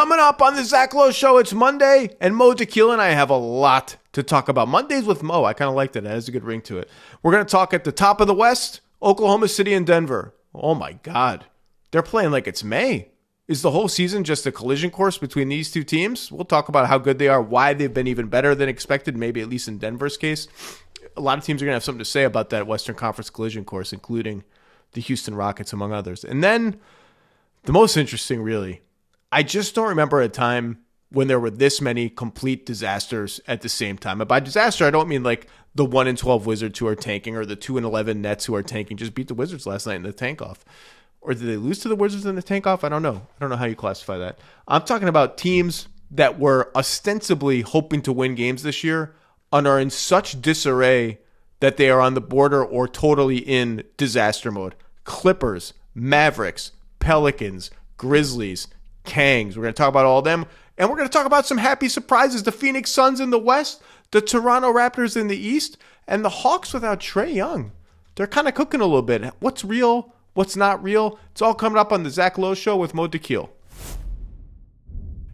Coming up on the Zach Lowe Show, it's Monday, and Dakhil and I have a lot to talk about. Mondays with Mo, I kind of liked it. It has a good ring to it. We're going to talk at the top of the West, Oklahoma City and Denver. Oh my God. They're playing like it's May. Is the whole season just a collision course between these two teams? We'll talk about how good they are, why they've been even better than expected, maybe at least in Denver's case. A lot of teams are going to have something to say about that Western Conference collision course, including the Houston Rockets, among others. And then the most interesting, really, I just don't remember a time when there were this many complete disasters at the same time. And by disaster, I don't mean like the 1-12 Wizards who are tanking or the 2-11 Nets who are tanking. Just beat the Wizards last night in the tank off. Or did they lose to the Wizards in the tank off? I don't know. I don't know how you classify that. I'm talking about teams that were ostensibly hoping to win games this year and are in such disarray that they are on the border or totally in disaster mode. Clippers, Mavericks, Pelicans, Grizzlies, Kangs. We're going to talk about all of them. And we're going to talk about some happy surprises. The Phoenix Suns in the West, the Toronto Raptors in the East, and the Hawks without Trey Young. They're kind of cooking a little bit. What's real? What's not real? It's all coming up on the Zach Lowe Show with Dakhil.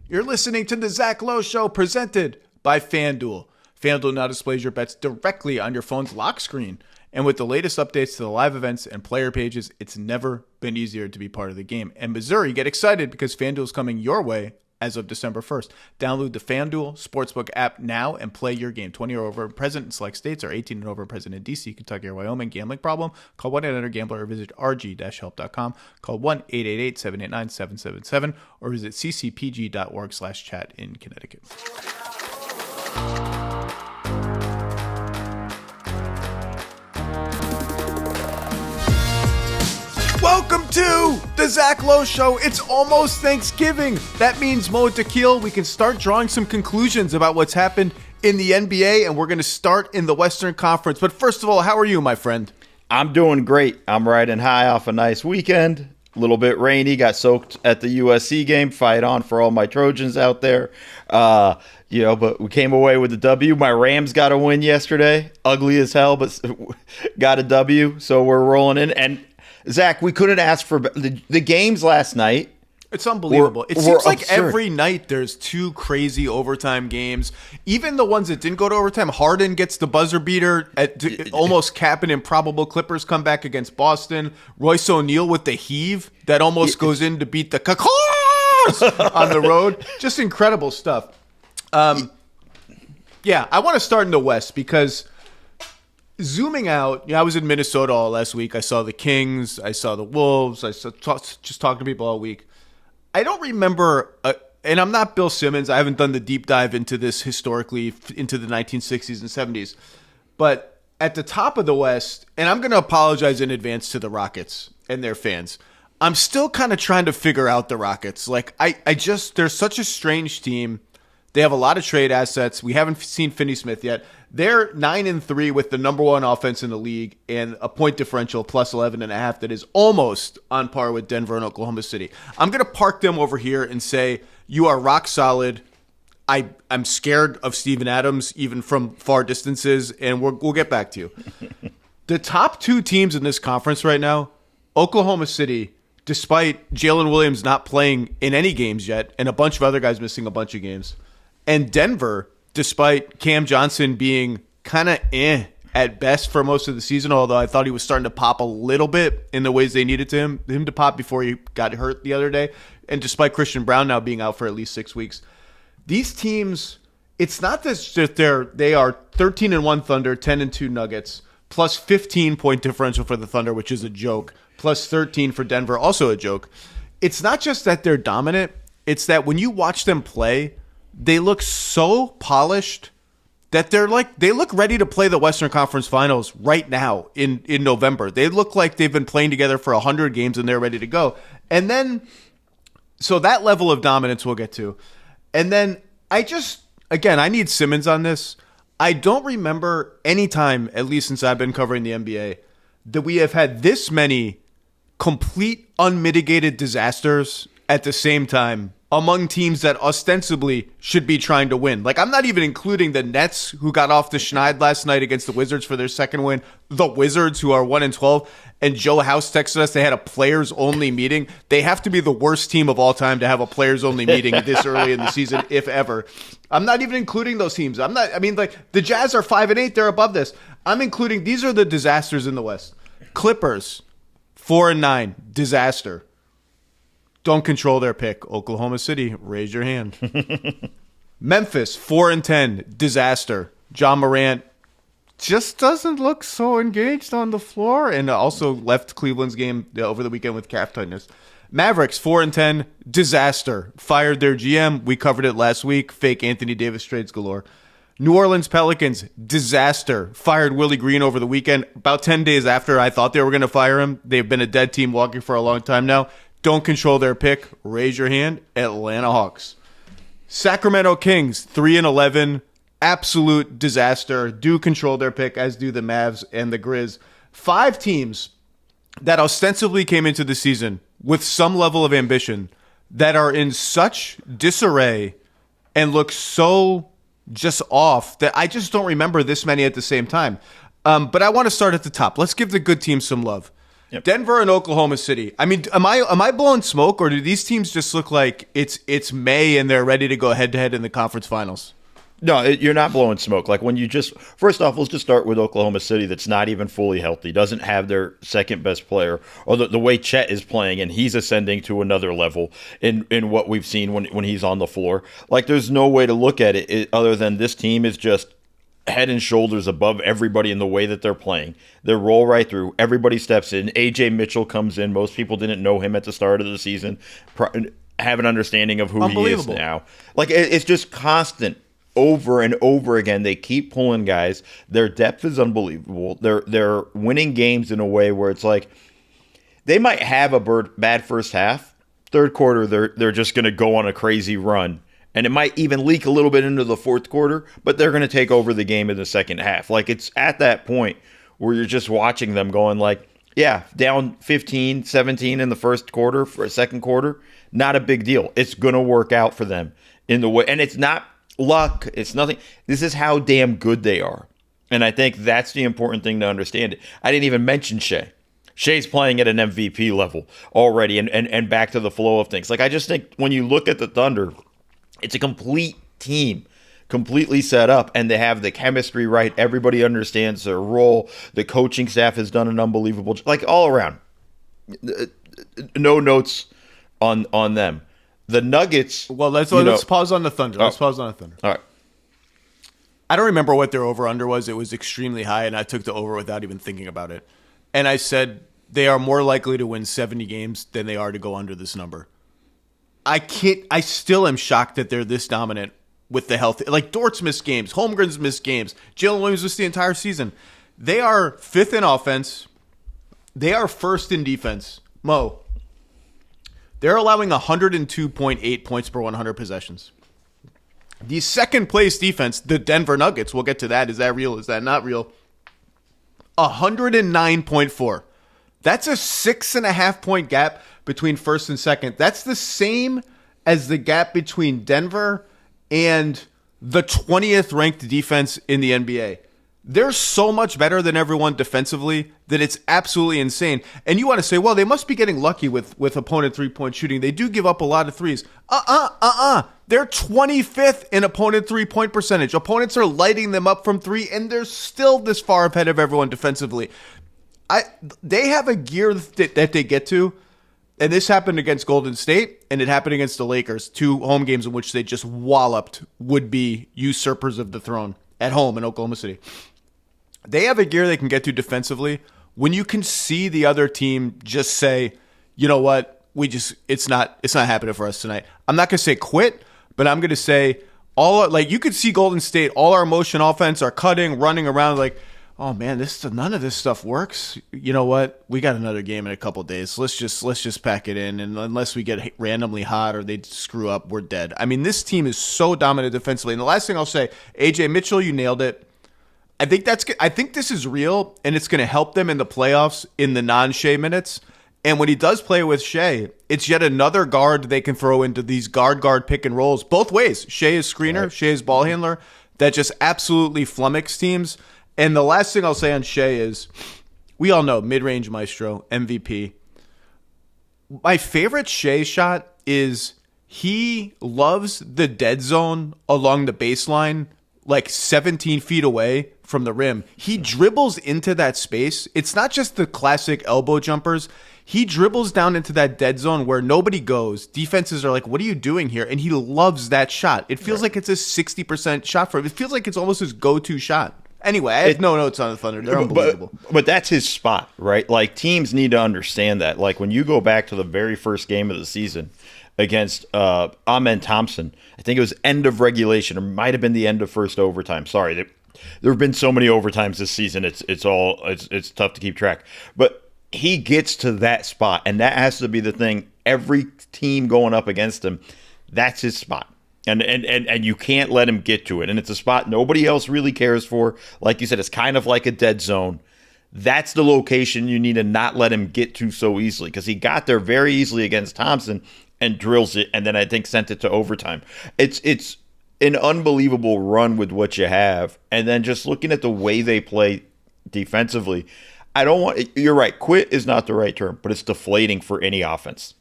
You're listening to the Zach Lowe Show presented by FanDuel. FanDuel now displays your bets directly on your phone's lock screen. And with the latest updates to the live events and player pages, it's never been easier to be part of the game. And Missouri, get excited because FanDuel is coming your way as of December 1st. Download the FanDuel Sportsbook app now and play your game. 20 or over present in select states or 18 and over present in D.C., Kentucky, or Wyoming. Gambling problem? Call 1-800-GAMBLER or visit rg-help.com. Call 1-888-789-777 or visit ccpg.org/chat in Connecticut. Welcome to the Zach Lowe Show. It's almost Thanksgiving. That means, Dakhil, we can start drawing some conclusions about what's happened in the NBA, and we're going to start in the Western Conference. But first of all, how are you, my friend? I'm doing great. I'm riding high off a nice weekend. A little bit rainy. Got soaked at the USC game. Fight on for all my Trojans out there. But we came away with a W. My Rams got a win yesterday. Ugly as hell, but got a W. So we're rolling in. And Zach, we couldn't ask for the games last night. It's unbelievable. It seems like absurd. Every night there's two crazy overtime games. Even the ones that didn't go to overtime. Harden gets the buzzer beater at almost cap an improbable Clippers comeback against Boston. Royce O'Neal with the heave that almost goes in to beat the Cacars on the road. Just incredible stuff. I want to start in the West because zooming out, I was in Minnesota all last week. I saw the Kings. I saw the Wolves. I just talked to people all week. I don't remember, and I'm not Bill Simmons. I haven't done the deep dive into this historically into the 1960s and 70s. But at the top of the West, and I'm going to apologize in advance to the Rockets and their fans, I'm still kind of trying to figure out the Rockets. Like, they're such a strange team. They have a lot of trade assets. We haven't seen Finney Smith yet. They're 9-3 with the number one offense in the league and a point differential plus 11.5 that is almost on par with Denver and Oklahoma City. I'm going to park them over here and say you are rock solid. I'm scared of Steven Adams even from far distances, and we'll get back to you. The top two teams in this conference right now, Oklahoma City, despite Jalen Williams not playing in any games yet and a bunch of other guys missing a bunch of games, and Denver, despite Cam Johnson being kind of at best for most of the season, although I thought he was starting to pop a little bit in the ways they needed him to pop before he got hurt the other day, and despite Christian Brown now being out for at least 6 weeks, these teams, it's not that they are 13-1 Thunder, 10-2 Nuggets, plus 15-point differential for the Thunder, which is a joke, plus 13 for Denver, also a joke. It's not just that they're dominant, it's that when you watch them play, they look so polished that they look ready to play the Western Conference Finals right now in November. They look like they've been playing together for 100 games and they're ready to go. And then, so that level of dominance we'll get to. And then I need Simmons on this. I don't remember any time, at least since I've been covering the NBA, that we have had this many complete unmitigated disasters at the same time among teams that ostensibly should be trying to win. Like, I'm not even including the Nets, who got off the schneid last night against the Wizards for their second win, the Wizards, who are 1-12, and Joe House texted us they had a players-only meeting. They have to be the worst team of all time to have a players-only meeting this early in the season, if ever. I'm not even including those teams. The Jazz are 5-8, they're above this. I'm including, these are the disasters in the West. Clippers, 4-9, disaster. Don't control their pick. Oklahoma City, raise your hand. Memphis, 4-10, disaster. John Morant just doesn't look so engaged on the floor, and also left Cleveland's game over the weekend with calf tightness. Mavericks, 4-10, disaster. Fired their GM. We covered it last week. Fake Anthony Davis trades galore. New Orleans Pelicans, disaster. Fired Willie Green over the weekend. About 10 days after I thought they were going to fire him. They've been a dead team walking for a long time now. Don't control their pick. Raise your hand. Atlanta Hawks. Sacramento Kings, 3-11. Absolute disaster. Do control their pick, as do the Mavs and the Grizz. 5 teams that ostensibly came into the season with some level of ambition that are in such disarray and look so just off that I just don't remember this many at the same time. But I want to start at the top. Let's give the good teams some love. Yep. Denver and Oklahoma City. I mean, am I blowing smoke, or do these teams just look like it's May and they're ready to go head-to-head in the conference finals? No, you're not blowing smoke. Like, when you just, first off, let's just start with Oklahoma City, that's not even fully healthy, doesn't have their second best player, or the way Chet is playing, and he's ascending to another level in what we've seen when he's on the floor. Like, there's no way to look at it other than this team is just head and shoulders above everybody in the way that they're playing. They roll right through. Everybody steps in. AJ Mitchell comes in. Most people didn't know him at the start of the season, have an understanding of who he is now. Like, it's just constant. Over and over again, they keep pulling guys. Their depth is unbelievable. They're winning games in a way where it's like they might have a bad first half. Third quarter, they're just going to go on a crazy run, and it might even leak a little bit into the fourth quarter. But they're going to take over the game in the second half. Like, it's at that point where you're just watching them going like, yeah, down 15, 17 in the first quarter for a second quarter, not a big deal. It's going to work out for them in the way, and it's not luck, it's nothing. This is how damn good they are. And I think that's the important thing to understand. I didn't even mention Shay. Shay's playing at an MVP level already and back to the flow of things. Like, I just think when you look at the Thunder, it's a complete team, completely set up, and they have the chemistry right. Everybody understands their role. The coaching staff has done an unbelievable job. Like, all around. No notes on them. The Nuggets. Well, let's pause on the Thunder. Let's pause on the Thunder. All right. I don't remember what their over-under was. It was extremely high, and I took the over without even thinking about it. And I said they are more likely to win 70 games than they are to go under this number. I still am shocked that they're this dominant with the health. Like, Dort's missed games. Holmgren's missed games. Jalen Williams missed the entire season. They are 5th in offense. They are 1st in defense. Mo. They're allowing 102.8 points per 100 possessions. The second place defense, the Denver Nuggets, we'll get to that. Is that real? Is that not real? 109.4. That's a 6.5 point gap between first and second. That's the same as the gap between Denver and the 20th ranked defense in the NBA. They're so much better than everyone defensively that it's absolutely insane. And you want to say, well, they must be getting lucky with opponent three-point shooting. They do give up a lot of threes. They're 25th in opponent three-point percentage. Opponents are lighting them up from three, and they're still this far ahead of everyone defensively. They have a gear that they get to, and this happened against Golden State, and it happened against the Lakers, 2 home games in which they just walloped would-be usurpers of the throne at home in Oklahoma City. They have a gear they can get to defensively when you can see the other team just say, you know what, it's not happening for us tonight. I'm not going to say quit, but I'm going to say you could see Golden State, all our motion offense, our cutting, running around like, oh man, none of this stuff works. You know what? We got another game in a couple of days. Let's just pack it in, and unless we get randomly hot or they screw up, we're dead. I mean, this team is so dominant defensively. And the last thing I'll say, AJ Mitchell, you nailed it. I think this is real, and it's going to help them in the playoffs in the non-Shay minutes. And when he does play with Shay, it's yet another guard they can throw into these guard pick and rolls both ways. Shay is screener, right. Shay is ball handler. That just absolutely flummox teams. And the last thing I'll say on Shay is, we all know, mid-range maestro, MVP. My favorite Shay shot is he loves the dead zone along the baseline, like 17 feet away from the rim. He dribbles into that space. It's not just the classic elbow jumpers. He dribbles down into that dead zone where nobody goes. Defenses are like, what are you doing here? And he loves that shot. It feels like it's a 60% shot for him. It feels like it's almost his go-to shot. Anyway, I have no notes on the Thunder. They're unbelievable. But that's his spot, right? Like, teams need to understand that. Like, when you go back to the very first game of the season against Amen Thompson, I think it was end of regulation, or might have been the end of first overtime. Sorry, there have been so many overtimes this season. It's tough to keep track. But he gets to that spot, and that has to be the thing. Every team going up against him, that's his spot. And you can't let him get to it. And it's a spot nobody else really cares for. Like you said, it's kind of like a dead zone. That's the location you need to not let him get to so easily, because he got there very easily against Thompson and drills it, and then I think sent it to overtime. It's an unbelievable run with what you have. And then just looking at the way they play defensively, you're right, quit is not the right term, but it's deflating for any offense.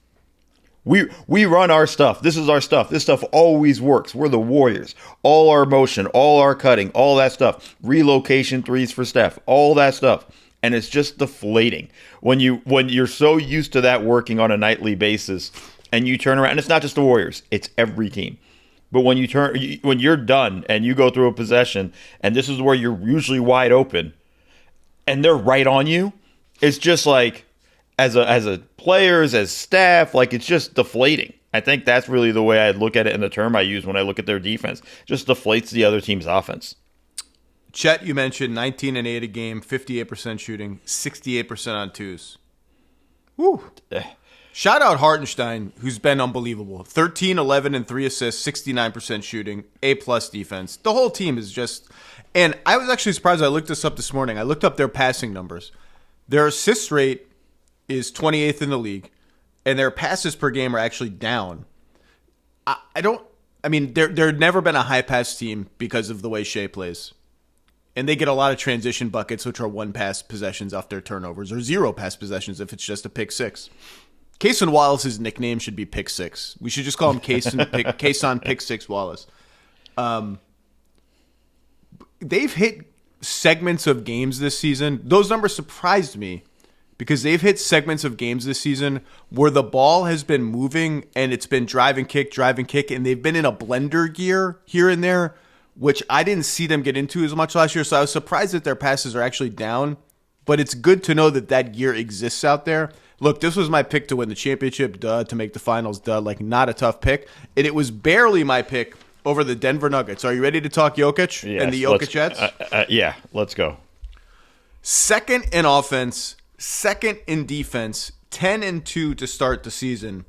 We run our stuff. This is our stuff. This stuff always works. We're the Warriors. All our motion, all our cutting, all that stuff. Relocation threes for Steph, all that stuff. And it's just deflating when you're so used to that working on a nightly basis, and you turn around. And it's not just the Warriors; it's every team. But when you're done and you go through a possession, and this is where you're usually wide open, and they're right on you, it's just like, as a players, as staff, like, it's just deflating. I think that's really the way I look at it, in the term I use when I look at their defense. Just deflates the other team's offense. Chet, you mentioned 19 and 8 a game, 58% shooting, 68% on twos. Woo. Shout out Hartenstein, who's been unbelievable. 13, 11, and 3 assists, 69% shooting, A-plus defense. The whole team is just... And I was actually surprised. I looked this up this morning. I looked up their passing numbers. Their assist rate is 28th in the league, and their passes per game are actually down. They're never been a high pass team because of the way Shay plays. And they get a lot of transition buckets, which are one pass possessions off their turnovers, or zero pass possessions if it's just a pick six. Cason Wallace's nickname should be Pick Six. We should just call him Cason Pick Six Wallace. They've hit segments of games this season. Those numbers surprised me, because they've hit segments of games this season where the ball has been moving and it's been drive and kick, and they've been in a blender gear here and there, which I didn't see them get into as much last year. So I was surprised that their passes are actually down, but it's good to know that gear exists out there. Look, this was my pick to win the championship, to make the finals, like, not a tough pick. And it was barely my pick over the Denver Nuggets. Are you ready to talk Jokic and the Jokicets? Yeah, let's go. Second in offense, second in defense, 10 and 2 to start the season.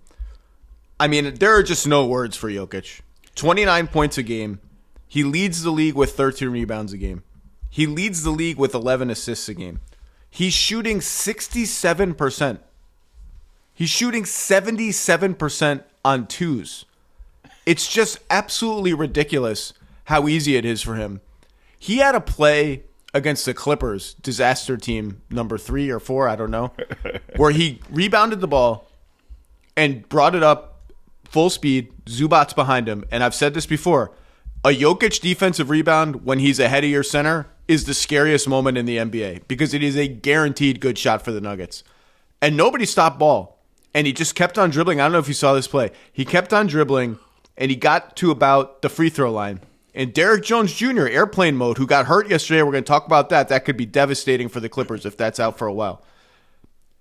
I mean, there are just no words for Jokic. 29 points a game. He leads the league with 13 rebounds a game. He leads the league with 11 assists a game. He's shooting 67%. He's shooting 77% on twos. It's just absolutely ridiculous how easy it is for him. He had a play against the Clippers, disaster team number 3 or 4, I don't know, where he rebounded the ball and brought it up full speed, Zubac's behind him. And I've said this before, a Jokic defensive rebound when he's ahead of your center is the scariest moment in the NBA, because it is a guaranteed good shot for the Nuggets. And nobody stopped ball. And he just kept on dribbling. I don't know if you saw this play. He kept on dribbling, and he got to about the free throw line. And Derrick Jones Jr., airplane mode, who got hurt yesterday, we're going to talk about that. That could be devastating for the Clippers if that's out for a while.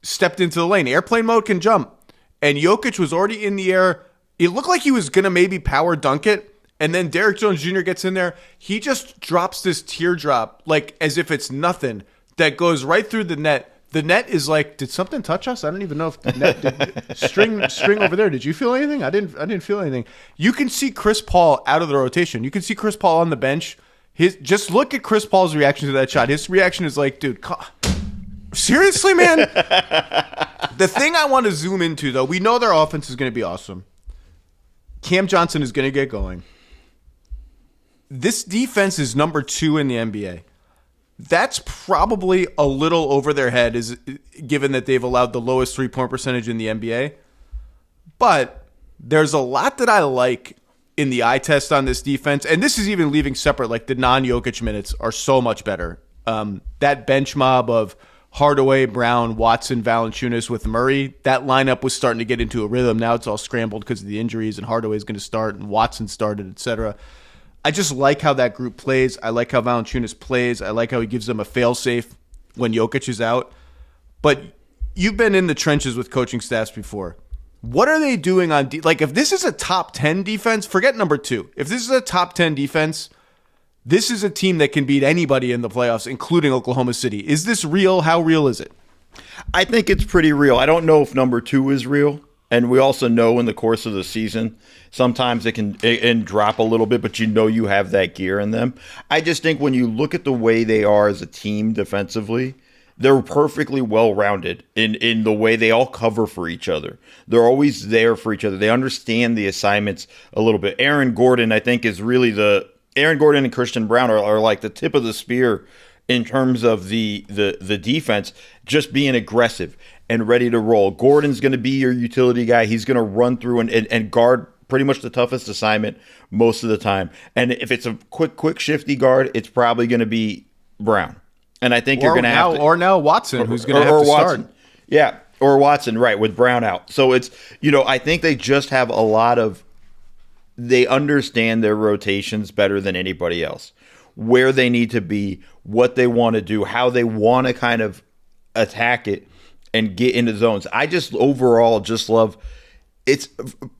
Stepped into the lane. Airplane mode can jump. And Jokic was already in the air. It looked like he was going to maybe power dunk it. And then Derrick Jones Jr. gets in there. He just drops this teardrop, like as if it's nothing, that goes right through the net. The net is like, did something touch us? I don't even know if the net did. String over there. Did you feel anything? I didn't feel anything. You can see Chris Paul out of the rotation. You can see Chris Paul on the bench. Just look at Chris Paul's reaction to that shot. His reaction is like, dude, Seriously, man? The thing I want to zoom into, though, we know their offense is going to be awesome. Cam Johnson is going to get going. This defense is number 2 in the NBA. That's probably a little over their head, given that they've allowed the lowest three-point percentage in the NBA. But there's a lot that I like in the eye test on this defense, and this is even leaving separate. Like the non-Jokic minutes are so much better. That bench mob of Hardaway, Brown, Watson, Valanciunas with Murray, that lineup was starting to get into a rhythm. Now it's all scrambled because of the injuries, and Hardaway's going to start, and Watson started, etc. I just like how that group plays. I like how Valanciunas plays. I like how he gives them a fail-safe when Jokic is out. But you've been in the trenches with coaching staffs before. What are they doing on like if this is a top 10 defense, forget number 2. If this is a top 10 defense, this is a team that can beat anybody in the playoffs, including Oklahoma City. Is this real? How real is it? I think it's pretty real. I don't know if number 2 is real. And we also know in the course of the season, sometimes it can drop a little bit, but you have that gear in them. I just think when you look at the way they are as a team defensively, they're perfectly well-rounded in the way they all cover for each other. They're always there for each other. They understand the assignments a little bit. Aaron Gordon, I think, is really Aaron Gordon and Christian Brown are like the tip of the spear in terms of the defense, just being aggressive and ready to roll. Gordon's going to be your utility guy. He's going to run through and guard pretty much the toughest assignment most of the time. And if it's a quick shifty guard, it's probably going to be Brown. And I think you're going to have to... Or now Watson, who's going to have to start. Yeah, or Watson, right, with Brown out. So it's, I think they just have a lot of... They understand their rotations better than anybody else. Where they need to be, what they want to do, how they want to kind of attack it and get into zones. I just overall just love... It's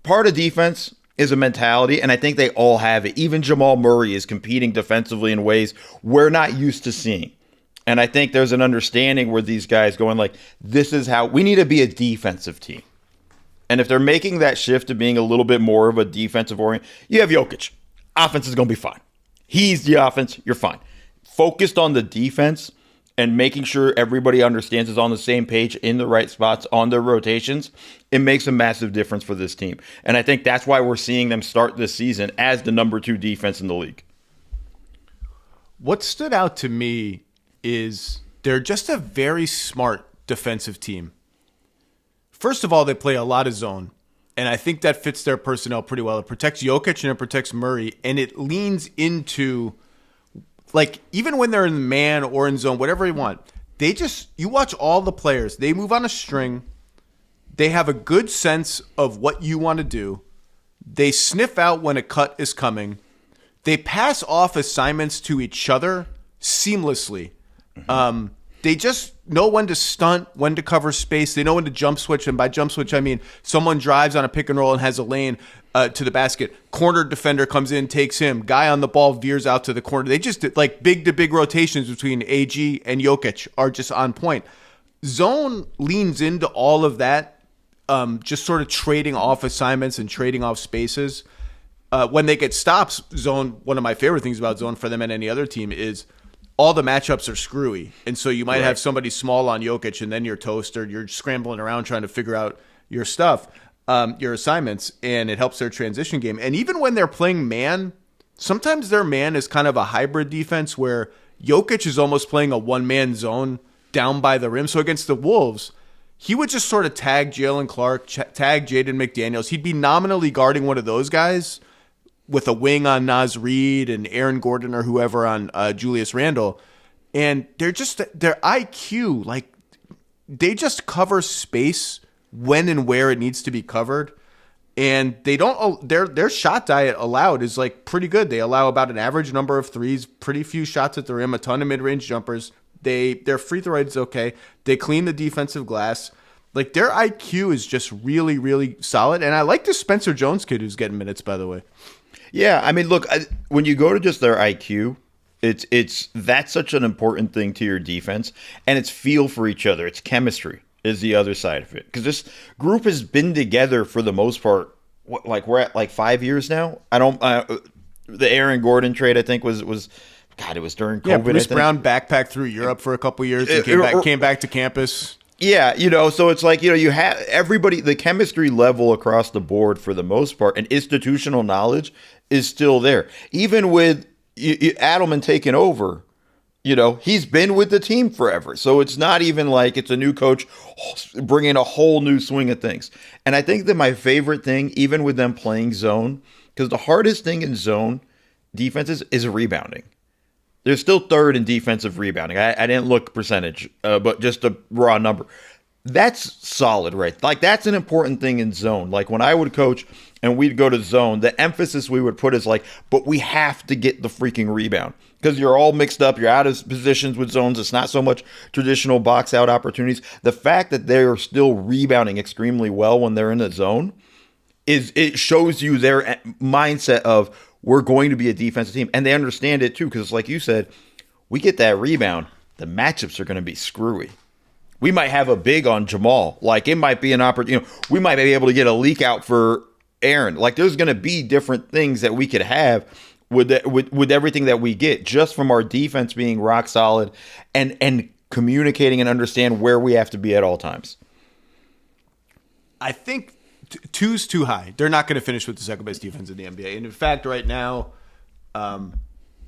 part of defense is a mentality, and I think they all have it. Even Jamal Murray is competing defensively in ways we're not used to seeing. And I think there's an understanding where these guys going like, this is how we need to be a defensive team. And if they're making that shift to being a little bit more of a defensive orient, you have Jokic. Offense is going to be fine. He's the offense. You're fine. Focused on the defense and making sure everybody understands is on the same page in the right spots on their rotations, it makes a massive difference for this team. And I think that's why we're seeing them start this season as the number 2 defense in the league. What stood out to me is they're just a very smart defensive team. First of all, they play a lot of zone, and I think that fits their personnel pretty well. It protects Jokic and it protects Murray, and it leans into, like, even when they're in man or in zone, whatever you want, you watch all the players. They move on a string. They have a good sense of what you want to do. They sniff out when a cut is coming. They pass off assignments to each other seamlessly. They just know when to stunt, when to cover space. They know when to jump switch. And by jump switch, I mean someone drives on a pick and roll and has a lane to the basket. Corner defender comes in, takes him. Guy on the ball veers out to the corner. They just like big-to-big rotations between AG and Jokic are just on point. Zone leans into all of that, just sort of trading off assignments and trading off spaces. When they get stops, zone, one of my favorite things about zone for them and any other team is all the matchups are screwy. And so you might have somebody small on Jokic and then you're toast, or you're scrambling around trying to figure out your stuff, your assignments, and it helps their transition game. And even when they're playing man, sometimes their man is kind of a hybrid defense where Jokic is almost playing a one-man zone down by the rim. So against the Wolves, he would just sort of tag Jalen Clark, tag Jaden McDaniels. He'd be nominally guarding one of those guys with a wing on Naz Reid and Aaron Gordon or whoever on Julius Randle. And their IQ, like, they just cover space when and where it needs to be covered. And they don't, their shot diet allowed is like pretty good. They allow about an average number of threes, pretty few shots at the rim, a ton of mid-range jumpers. Their free throw rate is okay. They clean the defensive glass. Like, their IQ is just really, really solid. And I like this Spencer Jones kid who's getting minutes, by the way. Yeah, I mean, look, when you go to just their IQ, that's such an important thing to your defense, and it's feel for each other. It's chemistry is the other side of it, because this group has been together for the most part. We're at like 5 years now. The Aaron Gordon trade I think was God, it was during COVID. Yeah, Bruce Brown backpacked through Europe for a couple years and came back to campus. Yeah, so it's like, you have everybody, the chemistry level across the board for the most part, and institutional knowledge is still there. Even with Adelman taking over, he's been with the team forever. So it's not even like it's a new coach bringing a whole new swing of things. And I think that my favorite thing, even with them playing zone, because the hardest thing in zone defenses is rebounding. They're still third in defensive rebounding. I didn't look percentage, but just a raw number. That's solid, right? Like, that's an important thing in zone. Like, when I would coach and we'd go to zone, the emphasis we would put is like, but we have to get the freaking rebound. Because you're all mixed up. You're out of positions with zones. It's not so much traditional box out opportunities. The fact that they're still rebounding extremely well when they're in the zone it shows you their mindset of, we're going to be a defensive team. And they understand it too, because like you said, we get that rebound, the matchups are going to be screwy. We might have a big on Jamal. Like, it might be an opportunity. We might be able to get a leak out for Aron. Like, there's going to be different things that we could have with everything that we get, just from our defense being rock solid and communicating and understand where we have to be at all times. I think two's too high. They're not going to finish with the second best defense in the NBA. And in fact, right now,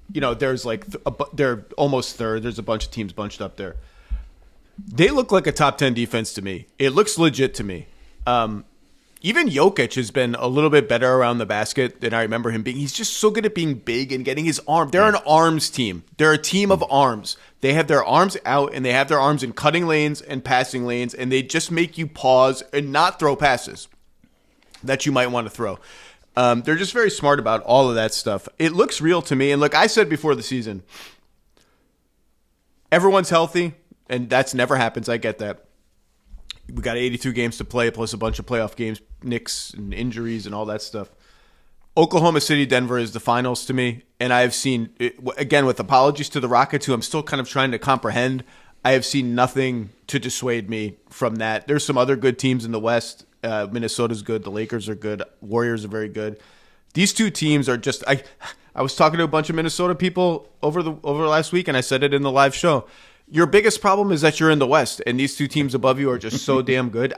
there's like they're almost third. There's a bunch of teams bunched up there. They look like a top 10 defense to me. It looks legit to me. Even Jokic has been a little bit better around the basket than I remember him being. He's just so good at being big and getting his arm. They're an arms team. They're a team of arms. They have their arms out, and they have their arms in cutting lanes and passing lanes, and they just make you pause and not throw passes that you might want to throw. They're just very smart about all of that stuff. It looks real to me. And look, I said before the season, everyone's healthy, and that's never happens. I get that. We got 82 games to play, plus a bunch of playoff games, Knicks and injuries and all that stuff. Oklahoma City, Denver is the finals to me. And I've seen, again, with apologies to the Rockets, who I'm still kind of trying to comprehend, I have seen nothing to dissuade me from that. There's some other good teams in the West. Minnesota's good. The Lakers are good. Warriors are very good. These two teams are just, I was talking to a bunch of Minnesota people over last week, and I said it in the live show. Your biggest problem is that you're in the West, and these two teams above you are just so damn good.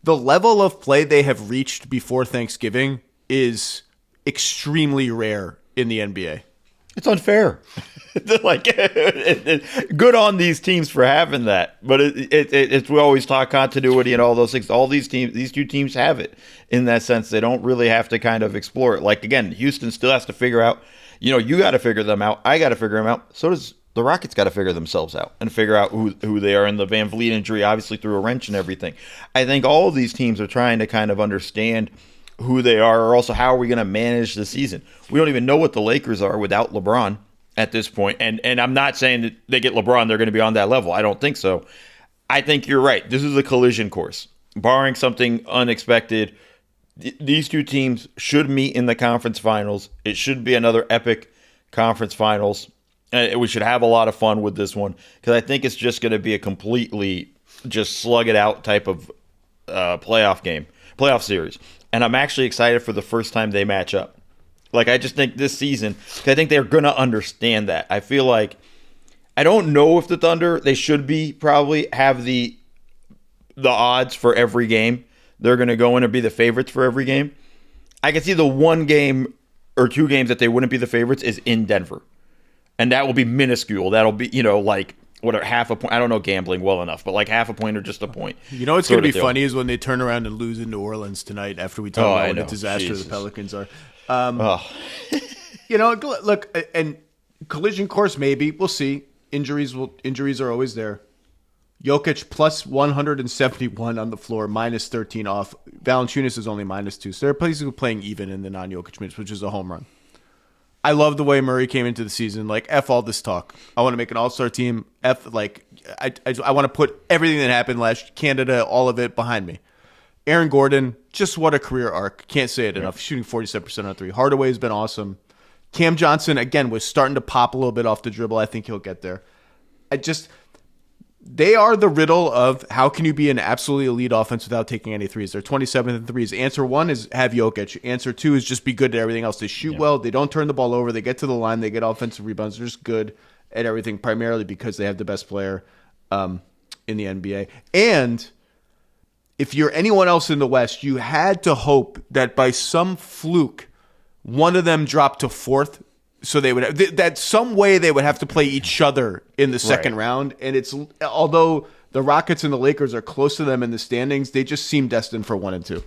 The level of play they have reached before Thanksgiving is extremely rare in the NBA. It's unfair. Like, good on these teams for having that, but it's we always talk continuity and all those things. All these two teams have it in that sense. They don't really have to kind of explore it. Like, again, Houston still has to figure out. You got to figure them out. I got to figure them out. So does the Rockets. Got to figure themselves out and figure out who they are. And the Van Vliet injury obviously threw a wrench and everything. I think all of these teams are trying to kind of understand who they are, or also how are we going to manage the season. We don't even know what the Lakers are without LeBron at this point. And I'm not saying that they get LeBron, they're going to be on that level. I don't think so. I think you're right. This is a collision course. Barring something unexpected, these two teams should meet in the conference finals. It should be another epic conference finals. We should have a lot of fun with this one, because I think it's just going to be a completely just slug it out type of playoff series. And I'm actually excited for the first time they match up. Like, I just think this season, I think they're going to understand that. I feel like, I don't know if the Thunder, they should be probably have the odds for every game. They're going to go in and be the favorites for every game. I can see the one game or two games that they wouldn't be the favorites is in Denver. And that will be minuscule. That'll be, like, whatever, half a point. I don't know gambling well enough, but like half a point or just a point. What's going to be funny is when they turn around and lose in New Orleans tonight after we talk about what a disaster the Pelicans are. Look, and collision course maybe. We'll see. Injuries are always there. Jokic plus 171 on the floor, minus 13 off. Valanciunas is only minus 2. So they're basically playing even in the non-Jokic minutes, which is a home run. I love the way Murray came into the season. Like, F all this talk. I want to make an all-star team. I want to put everything that happened last Canada, all of it behind me. Aaron Gordon, just what a career arc. Can't say it enough. Shooting 47% on three. Hardaway's been awesome. Cam Johnson, again, was starting to pop a little bit off the dribble. I think he'll get there. they are the riddle of how can you be an absolutely elite offense without taking any threes. They're 27th in threes. Answer 1 is have Jokic. Answer 2 is just be good at everything else. They shoot well. They don't turn the ball over. They get to the line. They get offensive rebounds. They're just good at everything, primarily because they have the best player in the NBA. And if you're anyone else in the West, you had to hope that by some fluke, one of them dropped to 4th. So they would that some way they would have to play each other in the second round. And it's although the Rockets and the Lakers are close to them in the standings, they just seem destined for 1 and 2.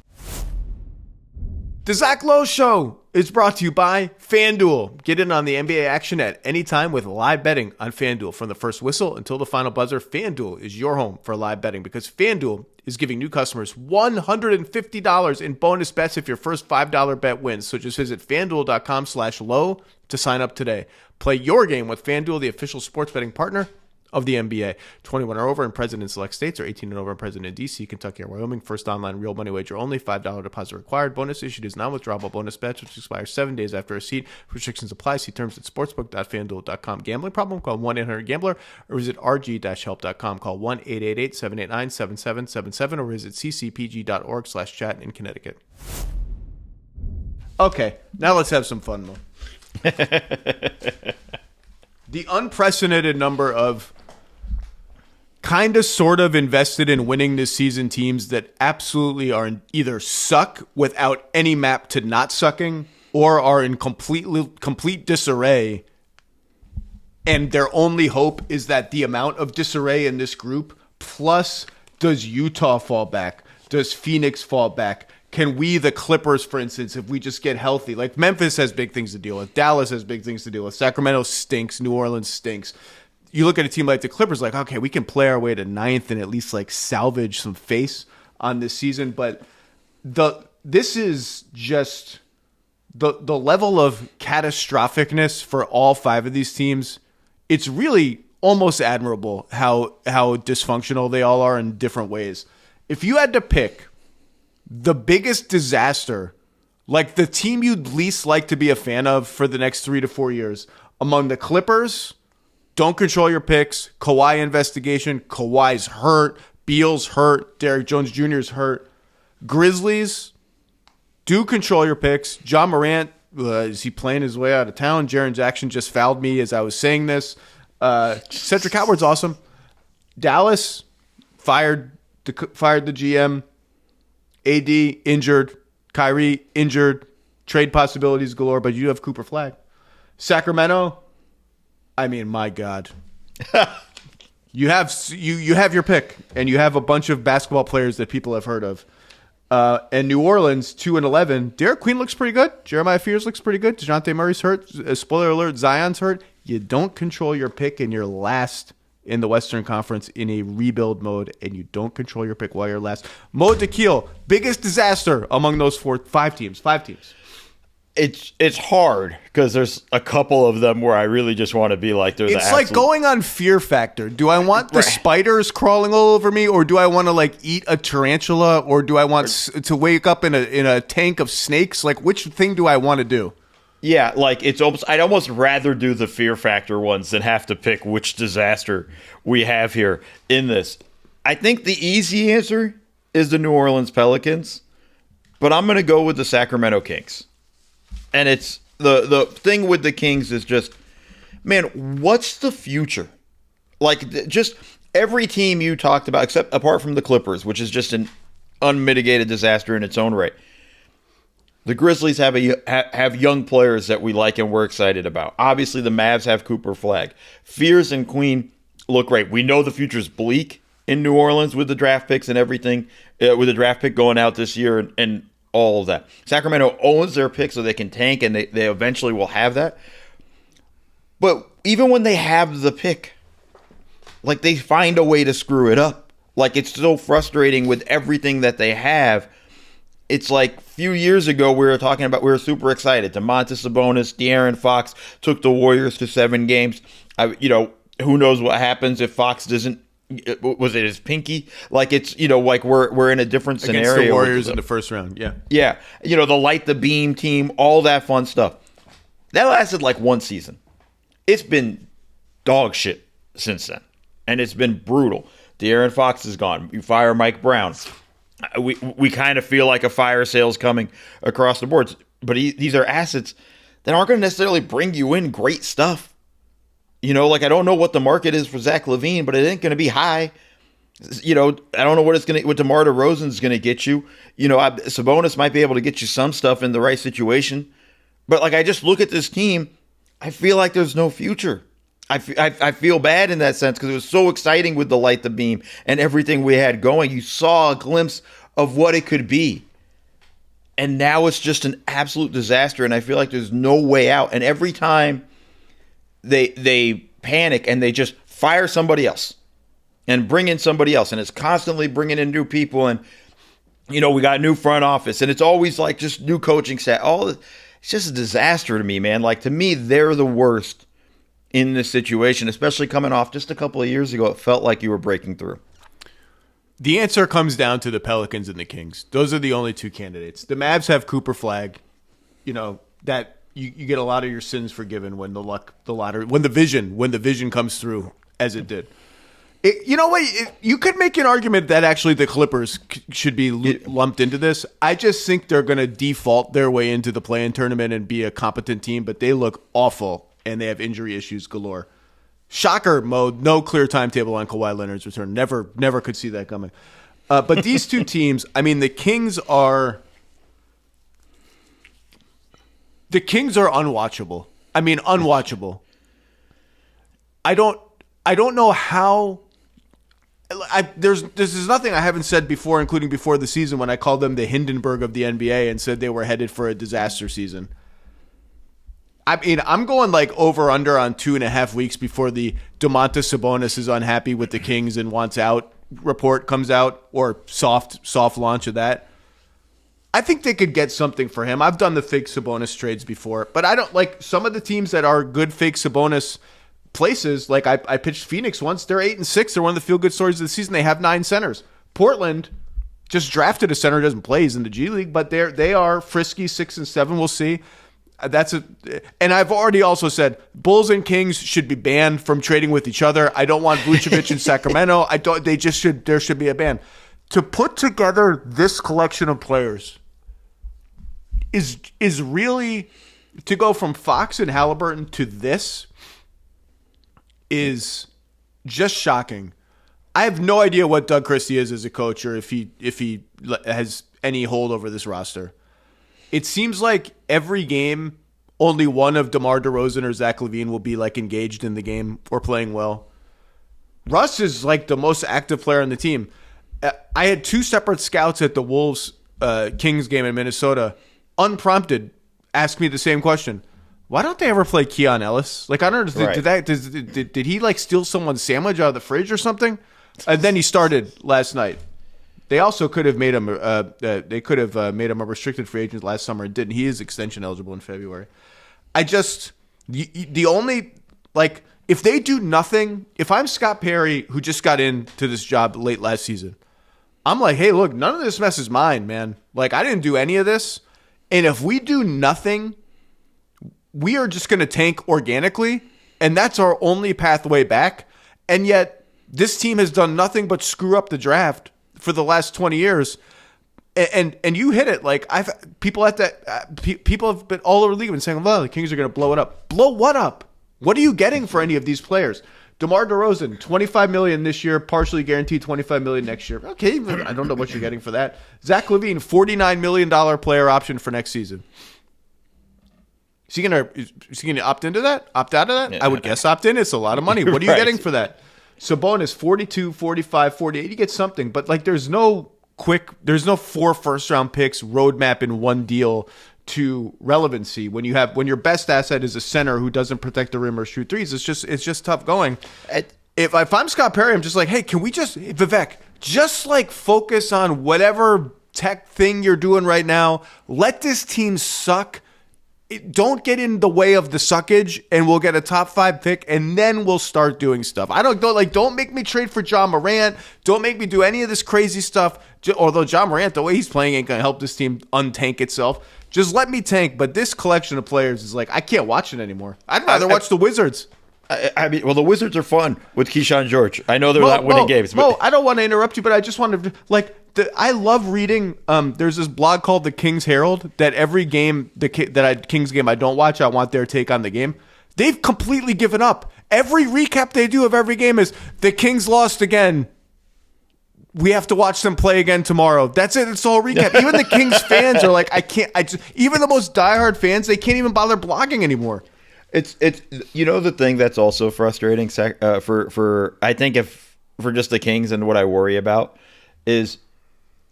The Zach Lowe Show is brought to you by FanDuel. Get in on the NBA action at any time with live betting on FanDuel. From the first whistle until the final buzzer, FanDuel is your home for live betting because FanDuel is giving new customers $150 in bonus bets if your first $5 bet wins. So just visit FanDuel.com/low to sign up today. Play your game with FanDuel, the official sports betting partner of the NBA. 21 or over in present in select states, or 18 and over in present in D.C., Kentucky, or Wyoming. First online real money wager only. $5 deposit required. Bonus issued is non-withdrawable bonus bets, which expires 7 days after receipt. Restrictions apply. See terms at sportsbook.fanduel.com. Gambling problem? Call 1-800-GAMBLER or visit rg-help.com. Call 1-888-789-7777 or visit ccpg.org/chat in Connecticut. Okay, now let's have some fun, Mo. The unprecedented number of kind of sort of invested in winning this season teams that absolutely are either suck without any map to not sucking or are in complete disarray. And their only hope is that the amount of disarray in this group, plus does Utah fall back? Does Phoenix fall back? Can we, the Clippers, for instance, if we just get healthy, like Memphis has big things to deal with. Dallas has big things to deal with. Sacramento stinks. New Orleans stinks. You look at a team like the Clippers, like, okay, we can play our way to 9th and at least like salvage some face on this season. But this is just the level of catastrophicness for all 5 of these teams. It's really almost admirable how dysfunctional they all are in different ways. If you had to pick the biggest disaster, like the team you'd least like to be a fan of for the next 3 to 4 years, among the Clippers, don't control your picks. Kawhi investigation. Kawhi's hurt. Beal's hurt. Derrick Jones Jr. is hurt. Grizzlies, do control your picks. John Morant, is he playing his way out of town? Jaren Jackson just fouled me as I was saying this. Cedric Howard's awesome. Dallas fired the GM. AD injured. Kyrie injured. Trade possibilities galore, but you have Cooper Flag. Sacramento, I mean, my God. You have your pick, and you have a bunch of basketball players that people have heard of. And New Orleans, 2-11. Derek Queen looks pretty good. Jeremiah Fears looks pretty good. DeJounte Murray's hurt. Spoiler alert, Zion's hurt. You don't control your pick, and you're last in the Western Conference in a rebuild mode, and you don't control your pick while you're last. Mo Dakhil, biggest disaster among those 5 teams. 5 teams. It's hard because there's a couple of them where I really just want to be like, they're it's like going on Fear Factor. Do I want the spiders crawling all over me, or do I want to like eat a tarantula, or do I want to wake up in a tank of snakes? Like, which thing do I want to do? Yeah, like I'd almost rather do the Fear Factor ones than have to pick which disaster we have here in this. I think the easy answer is the New Orleans Pelicans, but I'm going to go with the Sacramento Kings. And it's the thing with the Kings is just, man, what's the future? Like, just every team you talked about, except apart from the Clippers, which is just an unmitigated disaster in its own right. The Grizzlies have young players that we like and we're excited about. Obviously, the Mavs have Cooper Flag. Fears and Queen look great. We know the future's bleak in New Orleans with the draft picks and everything, with the draft pick going out this year and all of that. Sacramento owns their pick so they can tank, and they eventually will have that. But even when they have the pick, like, they find a way to screw it up. Like, it's so frustrating with everything that they have. It's like a few years ago we were super excited. DeMontis Sabonis, De'Aaron Fox took the Warriors to 7 games. Who knows what happens if Fox doesn't. Was it his pinky? Like, it's, like we're in a different scenario. Against the Warriors in the first round, yeah. Yeah, the light the beam team, all that fun stuff. That lasted like 1 season. It's been dog shit since then. and it's been brutal. De'Aaron Fox is gone. You fire Mike Brown. We kind of feel like a fire sale's coming across the boards. But these are assets that aren't going to necessarily bring you in great stuff. I don't know what the market is for Zach LaVine, but it ain't going to be high. I don't know what DeMar DeRozan's going to get you. Sabonis might be able to get you some stuff in the right situation. But I just look at this team, I feel like there's no future. I feel bad in that sense because it was so exciting with the light, the beam, and everything we had going. You saw a glimpse of what it could be. And now it's just an absolute disaster, and I feel like there's no way out. And every time they panic and they just fire somebody else and bring in somebody else, and it's constantly bringing in new people, and we got new front office, and it's always just new coaching staff. It's just a disaster to me, man. To me, they're the worst in this situation, especially coming off just a couple of years ago. It felt like you were breaking through. The answer comes down to the Pelicans and the Kings. Those are the only two candidates. The Mavs have Cooper Flag. That you get a lot of your sins forgiven when when the vision comes through as it did. You could make an argument that actually the Clippers should be lumped into this. I just think they're going to default their way into the play-in tournament and be a competent team, but they look awful and they have injury issues galore. Shocker mode, no clear timetable on Kawhi Leonard's return. Never could see that coming. But these two teams, the Kings are unwatchable. Unwatchable. I don't know how. This is nothing I haven't said before, including before the season when I called them the Hindenburg of the NBA and said they were headed for a disaster season. I'm going over under on 2.5 weeks before the Domantas Sabonis is unhappy with the Kings and wants out report comes out, or soft launch of that. I think they could get something for him. I've done the fake Sabonis trades before, but I don't like some of the teams that are good fake Sabonis places. I pitched Phoenix once. They're 8-6. They're one of the feel-good stories of the season. They have 9 centers. Portland just drafted a center, doesn't play. He's in the G League, but they are frisky 6-7. We'll see. And I've already also said Bulls and Kings should be banned from trading with each other. I don't want Vucevic in Sacramento. There should be a ban. To put together this collection of players is really, to go from Fox and Halliburton to this is just shocking. I have no idea what Doug Christie is as a coach, or if he has any hold over this roster. It seems like every game, only one of DeMar DeRozan or Zach LaVine will be engaged in the game or playing well. Russ is the most active player on the team. I had 2 separate scouts at the Wolves Kings game in Minnesota, unprompted, ask me the same question. Why don't they ever play Keon Ellis? I don't understand. Right. Did he steal someone's sandwich out of the fridge or something? And then he started last night. They also could have made him. Made him a restricted free agent last summer and didn't. He is extension eligible in February. The only if they do nothing. If I'm Scott Perry, who just got into this job late last season, I'm hey, look, none of this mess is mine, man. I didn't do any of this, and if we do nothing, we are just going to tank organically, and that's our only pathway back. And yet, this team has done nothing but screw up the draft for the last 20 years. And you hit it. People have been all over the league and saying, well, the Kings are going to blow it up. Blow what up? What are you getting for any of these players? DeMar DeRozan, $25 million this year, partially guaranteed $25 million next year. Okay, I don't know what you're getting for that. Zach LaVine, $49 million player option for next season. Is he gonna opt into that? Opt out of that? Yeah. I would guess opt in. It's a lot of money. What are you getting for that? Sabonis, 42, 45, 48. You get something, but there's no 4 first-round picks roadmap in one deal to relevancy when your best asset is a center who doesn't protect the rim or shoot threes. It's just tough going. If I'm Scott Perry, I'm just hey, can we just, Vivek, just focus on whatever tech thing you're doing right now. Let this team suck. Don't get in the way of the suckage, and we'll get a top 5 pick, and then we'll start doing stuff. Don't make me trade for John Morant. Don't make me do any of this crazy stuff. Although John Morant, the way he's playing, ain't gonna help this team untank itself. Just let me tank. But this collection of players is I can't watch it anymore. I'd rather watch the Wizards. I mean, well, the Wizards are fun with Keyshawn George. I know they're not winning games. But I don't want to interrupt you, but I just wanted to, I love reading. There's this blog called the Kings Herald that every game, Kings game I don't watch, I want their take on the game. They've completely given up. Every recap they do of every game is the Kings lost again. We have to watch them play again tomorrow. That's it. It's the whole recap. Even the Kings fans are like, even the most diehard fans, they can't even bother blogging anymore. It's the thing that's also frustrating for I think for just the Kings, and what I worry about is,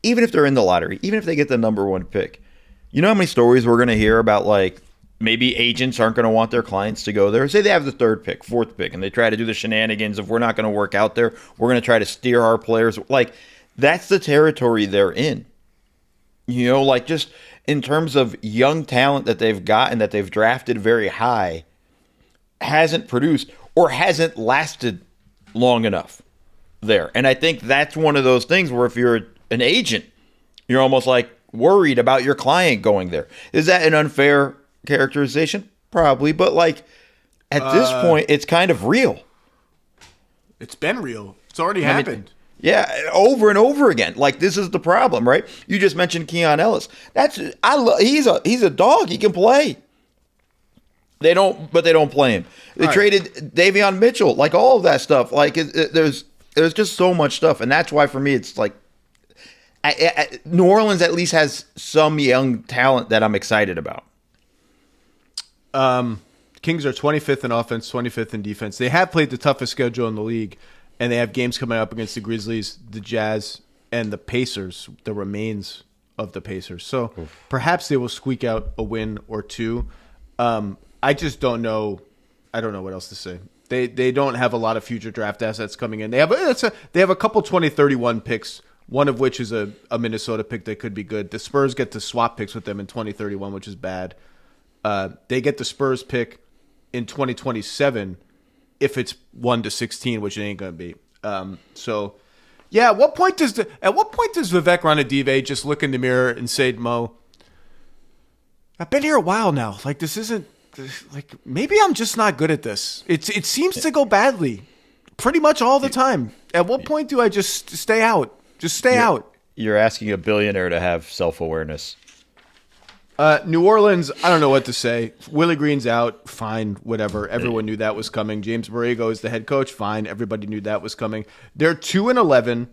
even if they're in the lottery, even if they get the number one pick, you know how many stories we're going to hear about, like, maybe agents aren't going to want their clients to go there. Say they have the third pick, fourth pick, and they try to do the shenanigans of, we're not going to work out there, we're going to try to steer our players. Like, that's the territory they're in. Like, just in terms of young talent that they've got and that they've drafted very high, hasn't produced or hasn't lasted long enough there. And I think that's one of those things where if you're an agent, you're almost like worried about your client going there. Is that an unfair characterization? Probably, but like at this point, it's kind of real. It's been real. It's already happened. Yeah, over and over again. Like, this is the problem, right? You just mentioned Keon Ellis. He's a dog. He can play. They don't play him. They traded Davion Mitchell, like all of that stuff. Like, there's just so much stuff, and that's why for me it's like New Orleans at least has some young talent that I'm excited about. Kings are 25th in offense, 25th in defense. They have played the toughest schedule in the league, and they have games coming up against the Grizzlies, the Jazz, and the Pacers, the remains of the Pacers. So perhaps they will squeak out a win or two. I just don't know. I don't know what else to say. They don't have a lot of future draft assets coming in. They have a couple 2031 picks, one of which is a Minnesota pick that could be good. The Spurs get to swap picks with them in 2031, which is bad. They get the Spurs pick in 2027 if it's 1-16, which it ain't gonna be. So yeah, at what point does Vivek Ranadive just look in the mirror and say, Mo, I've been here a while now. Like, this isn't, like, maybe I'm just not good at this. It seems to go badly pretty much all the time. At what point do I just stay out? Just stay out. You're asking a billionaire to have self-awareness. New Orleans, I don't know what to say. Willie Green's out. Fine, whatever. Everyone knew that was coming. James Borrego is the head coach. Fine, everybody knew that was coming. They're 2-11.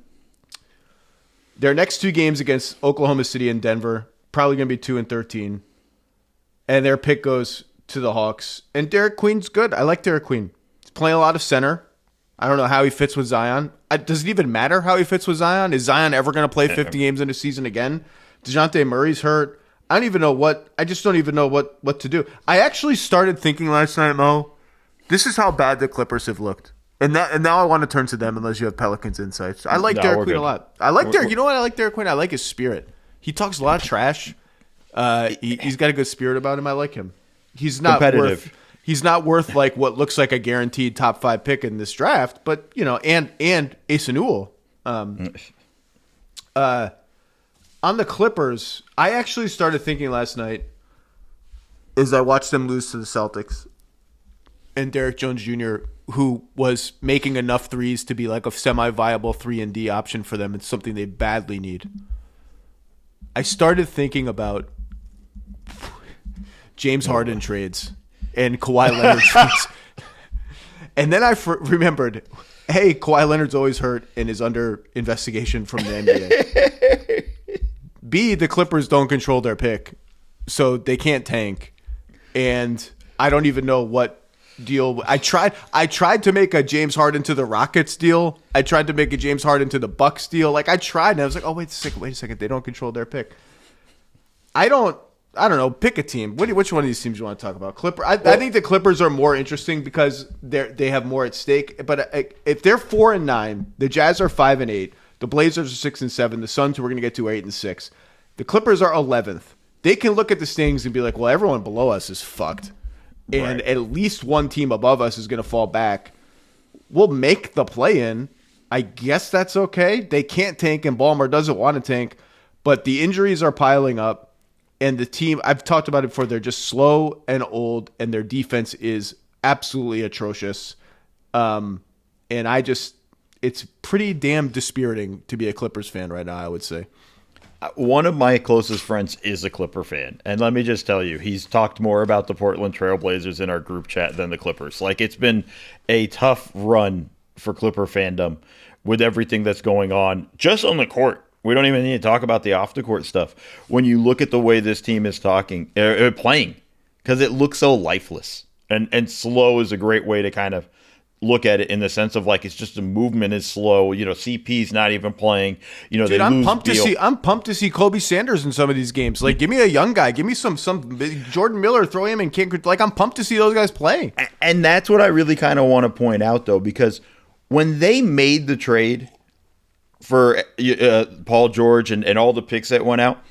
Their next two games against Oklahoma City and Denver, probably going to be 2-13. And their pick goes to the Hawks. And Derek Queen's good. I like Derek Queen. He's playing a lot of center. I don't know how he fits with Zion. Does it even matter how he fits with Zion? Is Zion ever going to play 50 games in a season again? DeJounte Murray's hurt. I just don't even know what to do. I actually started thinking last night, Mo, this is how bad the Clippers have looked. And now I want to turn to them unless you have Pelicans insights. I like Derek Queen a lot. I like Derek. You know what? I like Derek Queen. I like his spirit. He talks a lot of trash. He's got a good spirit about him. I like him. He's not competitive. He's not worth like what looks like a guaranteed top 5 pick in this draft, but and Asa Newell. On the Clippers, I actually started thinking last night as I watched them lose to the Celtics and Derek Jones Jr., who was making enough threes to be like a semi-viable 3-and-D option for them. It's something they badly need. I started thinking about James Harden trades and Kawhi Leonard trades. And then I remembered, hey, Kawhi Leonard's always hurt and is under investigation from the NBA. B, the Clippers don't control their pick, so they can't tank. And I don't even know what deal. I tried to make a James Harden to the Rockets deal. I tried to make a James Harden to the Bucks deal. Like, I tried, and I was like, oh, wait a second. They don't control their pick. I don't know. Pick a team. Which one of these teams you want to talk about? I think the Clippers are more interesting because they have more at stake. But if they're 4-9, the Jazz are 5-8. The Blazers are 6-7. The Suns, who we're going to get to, are 8-6. The Clippers are 11th. They can look at the standings and be like, well, everyone below us is fucked. And at least one team above us is going to fall back. We'll make the play-in. I guess that's okay. They can't tank, and Ballmer doesn't want to tank. But the injuries are piling up. And the team, I've talked about it before, they're just slow and old, and their defense is absolutely atrocious. And it's pretty damn dispiriting to be a Clippers fan right now, I would say. One of my closest friends is a Clipper fan. And let me just tell you, he's talked more about the Portland Trailblazers in our group chat than the Clippers. Like, it's been a tough run for Clipper fandom with everything that's going on just on the court. We don't even need to talk about the off-the-court stuff. When you look at the way this team is playing, because it looks so lifeless. And slow is a great way to kind of look at it in the sense of like it's just the movement is slow. CP's not even playing. Dude, they I'm lose pumped Beal. to see. I'm pumped to see Kobe Sanders in some of these games. Like, give me a young guy. Give me some Jordan Miller. Throw him in. Like, I'm pumped to see those guys play. And that's what I really kind of want to point out, though, because when they made the trade for Paul George and all the picks that went out,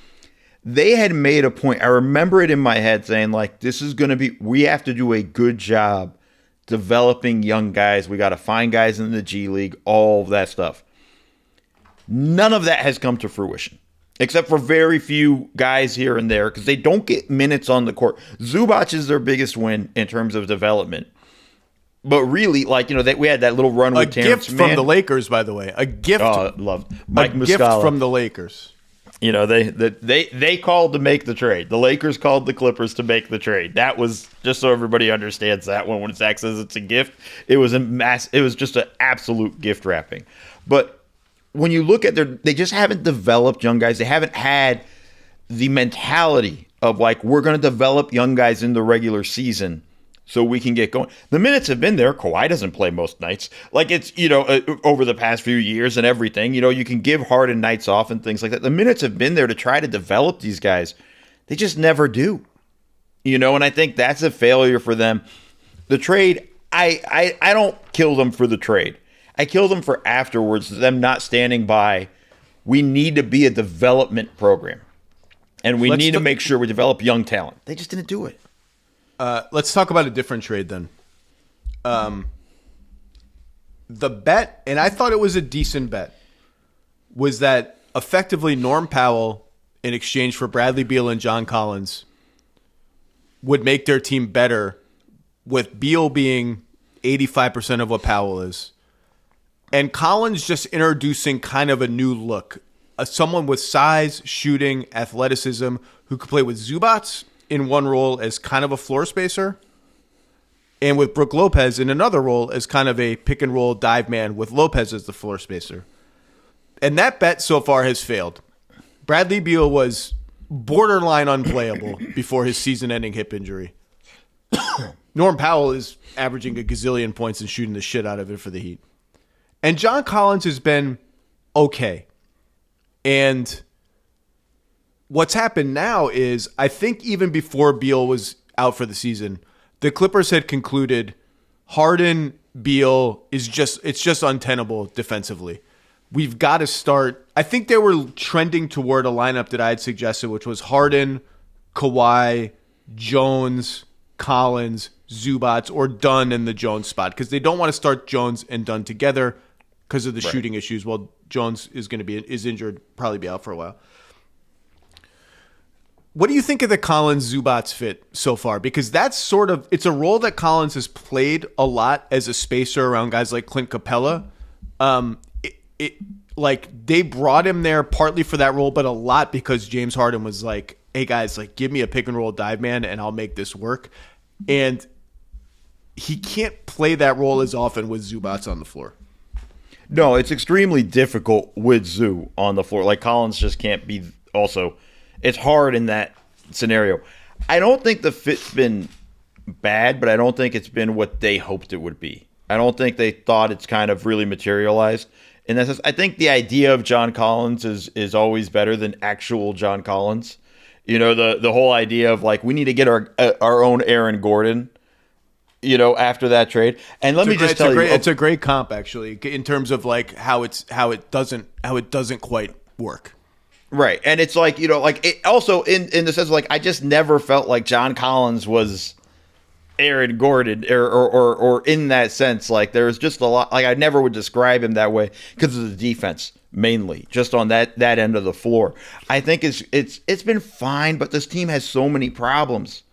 they had made a point. I remember it in my head saying, like, this is going to be, we have to do a good job developing young guys. We got to find guys in the G League, all of that stuff. None of that has come to fruition, except for very few guys here and there because they don't get minutes on the court. Zubac is their biggest win in terms of development. But really, like, we had that little run with Terrence Mann. A gift from the Lakers, by the way. A gift. Oh, loved Mike Muscala. Gift from the Lakers. They called to make the trade. The Lakers called the Clippers to make the trade. That was just so everybody understands that when Zach says it's a gift, it was just an absolute gift wrapping. But when you look at they just haven't developed young guys. They haven't had the mentality of like, we're going to develop young guys in the regular season so we can get going. The minutes have been there. Kawhi doesn't play most nights. Like, it's, over the past few years and everything, you can give Harden nights off and things like that. The minutes have been there to try to develop these guys. They just never do. And I think that's a failure for them. The trade, I don't kill them for the trade. I kill them for afterwards, them not standing by. We need to be a development program. And we need to make sure we develop young talent. They just didn't do it. Let's talk about a different trade then. The bet, and I thought it was a decent bet, was that effectively Norm Powell, in exchange for Bradley Beal and John Collins, would make their team better, with Beal being 85% of what Powell is. And Collins just introducing kind of a new look. Someone with size, shooting, athleticism, who could play with Zubac in one role as kind of a floor spacer, and with Brook Lopez in another role as kind of a pick and roll dive man with Lopez as the floor spacer. And that bet so far has failed. Bradley Beal was borderline unplayable before his season-ending hip injury. Norm Powell is averaging a gazillion points and shooting the shit out of it for the Heat. And John Collins has been okay. And what's happened now is, I think even before Beal was out for the season, the Clippers had concluded Harden, Beal it's just untenable defensively. We've got to start. I think they were trending toward a lineup that I had suggested, which was Harden, Kawhi, Jones, Collins, Zubac, or Dunn in the Jones spot, because they don't want to start Jones and Dunn together because of the shooting issues. Well, Jones is injured, probably be out for a while. What do you think of the Collins-Zubac fit so far? Because that's it's a role that Collins has played a lot as a spacer around guys like Clint Capella. They brought him there partly for that role, but a lot because James Harden was like, hey guys, like, give me a pick and roll dive man and I'll make this work. And he can't play that role as often with Zubac on the floor. No, it's extremely difficult with Zoo on the floor. Like, Collins just can't be also. It's hard in that scenario. I don't think the fit's been bad, but I don't think it's been what they hoped it would be. I don't think they thought it's kind of really materialized. In that sense, I think the idea of John Collins is always better than actual John Collins. The whole idea of like, we need to get our own Aaron Gordon, after that trade. And let me just tell you, it's a great comp actually in terms of like how it doesn't quite work. Right. And it's like, it also in the sense of like, I just never felt like John Collins was Aaron Gordon or in that sense. Like, there was just a lot, like, I never would describe him that way because of the defense, mainly just on that end of the floor. I think it's been fine, but this team has so many problems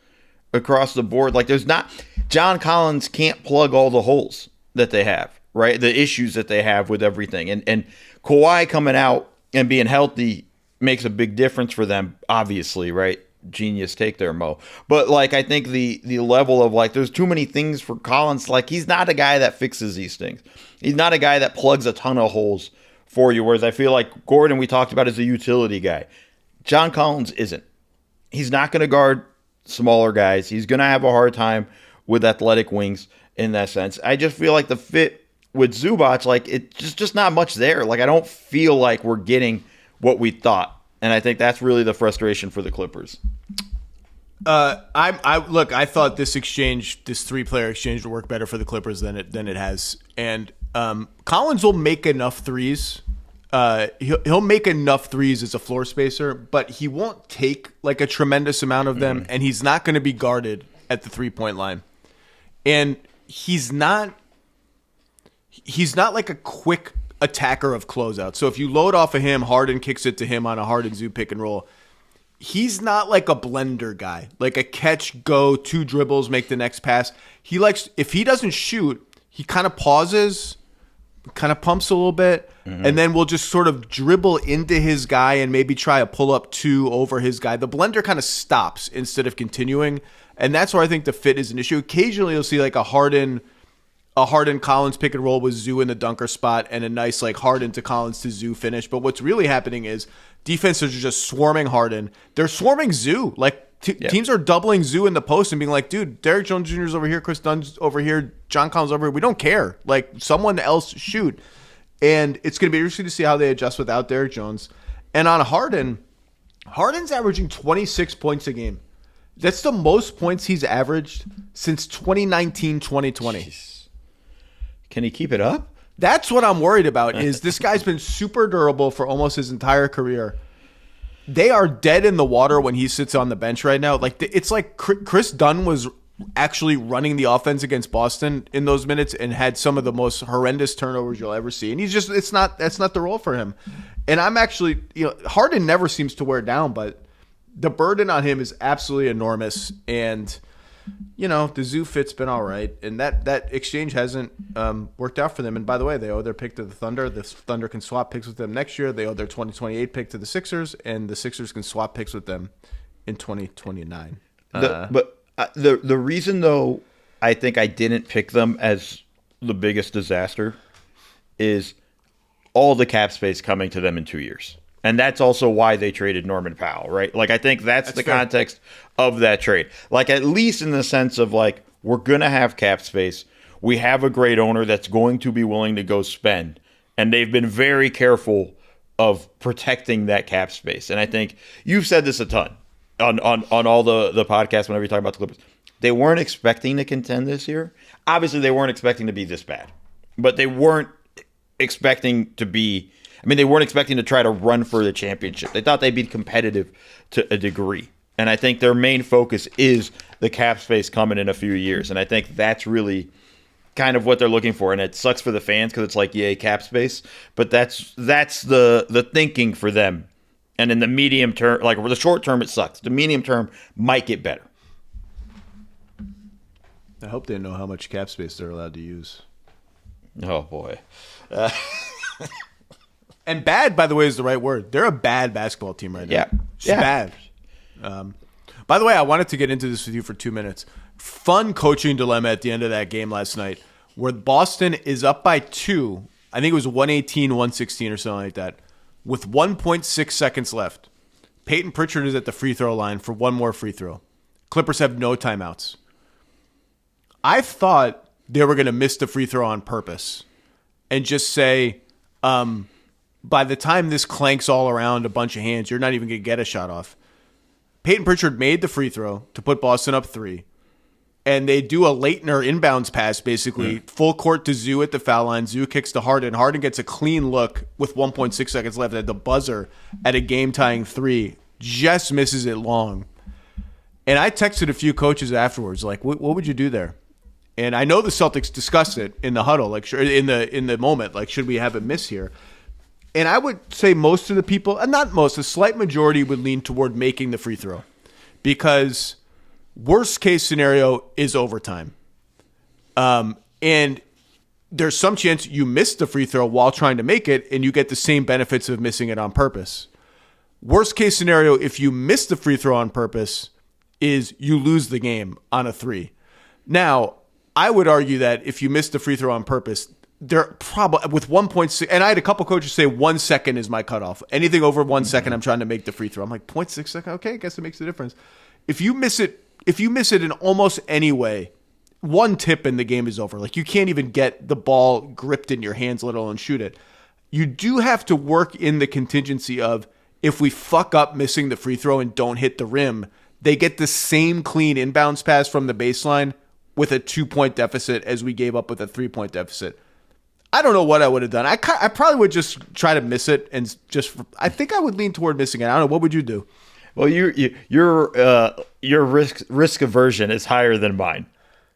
across the board. Like, there's not, John Collins can't plug all the holes that they have, right? The issues that they have with everything. And Kawhi coming out and being healthy makes a big difference for them, obviously, right? Genius take there, Mo. But like, I think the level of like, there's too many things for Collins. Like, he's not a guy that fixes these things. He's not a guy that plugs a ton of holes for you. Whereas I feel like Gordon, we talked about, is a utility guy. John Collins isn't. He's not going to guard smaller guys. He's going to have a hard time with athletic wings in that sense. I just feel like the fit with Zubac, like, it's just not much there. Like, I don't feel like we're getting what we thought. And I think that's really the frustration for the Clippers. I thought this exchange, this 3-player exchange, would work better for the Clippers than it has. And Collins will make enough threes. He'll make enough threes as a floor spacer, but he won't take like a tremendous amount of them, and he's not going to be guarded at the 3-point line. And he's not like a quick attacker of closeout. So if you load off of him, Harden kicks it to him on a Harden Zoo pick and roll. He's not like a blender guy, like a catch, go, 2 dribbles, make the next pass. He likes, if he doesn't shoot, he kind of pauses, kind of pumps a little bit, and then we'll just sort of dribble into his guy and maybe try a pull up 2 over his guy. The blender kind of stops instead of continuing. And that's where I think the fit is an issue. Occasionally you'll see like a Harden Collins pick and roll with Zoo in the dunker spot and a nice like Harden to Collins to Zoo finish. But what's really happening is defenses are just swarming Harden. They're swarming Zoo. Like teams are doubling Zoo in the post and being like, dude, Derrick Jones Jr. is over here, Chris Dunn's over here, John Collins over here. We don't care. Like, someone else shoot. And it's going to be interesting to see how they adjust without Derrick Jones. And on Harden's averaging 26 points a game. That's the most points he's averaged since 2019-2020. Jeez. Can he keep it up? That's what I'm worried about, is this guy's been super durable for almost his entire career. They are dead in the water when he sits on the bench right now. Like, it's like Chris Dunn was actually running the offense against Boston in those minutes and had some of the most horrendous turnovers you'll ever see. And that's not the role for him. And I'm actually, Harden never seems to wear down, but the burden on him is absolutely enormous. And the Zoo fit's been all right, and that exchange hasn't worked out for them. And by the way, they owe their pick to the Thunder. The Thunder can swap picks with them next year. They owe their 2028 pick to the Sixers, and the Sixers can swap picks with them in 2029. The reason, though, I think I didn't pick them as the biggest disaster is all the cap space coming to them in 2 years. And that's also why they traded Norman Powell, right? Like, I think that's the fair context of that trade. Like, at least in the sense of, like, we're going to have cap space. We have a great owner that's going to be willing to go spend. And they've been very careful of protecting that cap space. And I think you've said this a ton on all the podcasts whenever you talk about the Clippers. They weren't expecting to contend this year. Obviously, they weren't expecting to be this bad. But they weren't expecting to be... they weren't expecting to try to run for the championship. They thought they'd be competitive to a degree. And I think their main focus is the cap space coming in a few years. And I think that's really kind of what they're looking for. And it sucks for the fans because it's like, yay, cap space. But that's the thinking for them. And in the medium term, like for the short term, it sucks. The medium term might get better. I hope they know how much cap space they're allowed to use. Oh, boy. And bad, by the way, is the right word. They're a bad basketball team right now. Yeah. Just bad. By the way, I wanted to get into this with you for 2 minutes. Fun coaching dilemma at the end of that game last night where Boston is up by 2. I think it was 118, 116 or something like that. With 1.6 seconds left. Peyton Pritchard is at the free throw line for one more free throw. Clippers have no timeouts. I thought they were going to miss the free throw on purpose and just say, by the time this clanks all around a bunch of hands, you're not even going to get a shot off. Peyton Pritchard made the free throw to put Boston up 3. And they do a Leitner inbounds pass, basically, full court to Zoo at the foul line. Zoo kicks to Harden. Harden gets a clean look with 1.6 seconds left at the buzzer at a game-tying 3. Just misses it long. And I texted a few coaches afterwards, like, what would you do there? And I know the Celtics discussed it in the huddle, like in the moment, like, should we have a miss here? And I would say most of the people, and not most, a slight majority would lean toward making the free throw. Because worst case scenario is overtime. And there's some chance you miss the free throw while trying to make it, and you get the same benefits of missing it on purpose. Worst case scenario, if you miss the free throw on purpose, is you lose the game on a 3. Now, I would argue that if you miss the free throw on purpose, they're probably with 1.6, and I had a couple coaches say 1 second is my cutoff. Anything over 1 second, I'm trying to make the free throw. I'm like 0.6 second. Okay, I guess it makes a difference. If you miss it in almost any way, one tip and the game is over. Like, you can't even get the ball gripped in your hands, let alone shoot it. You do have to work in the contingency of, if we fuck up missing the free throw and don't hit the rim, they get the same clean inbounds pass from the baseline with a 2-point deficit as we gave up with a 3-point deficit. I don't know what I would have done. I probably would just try to miss it, and I think I would lean toward missing it. I don't know. What would you do? Well, your risk aversion is higher than mine,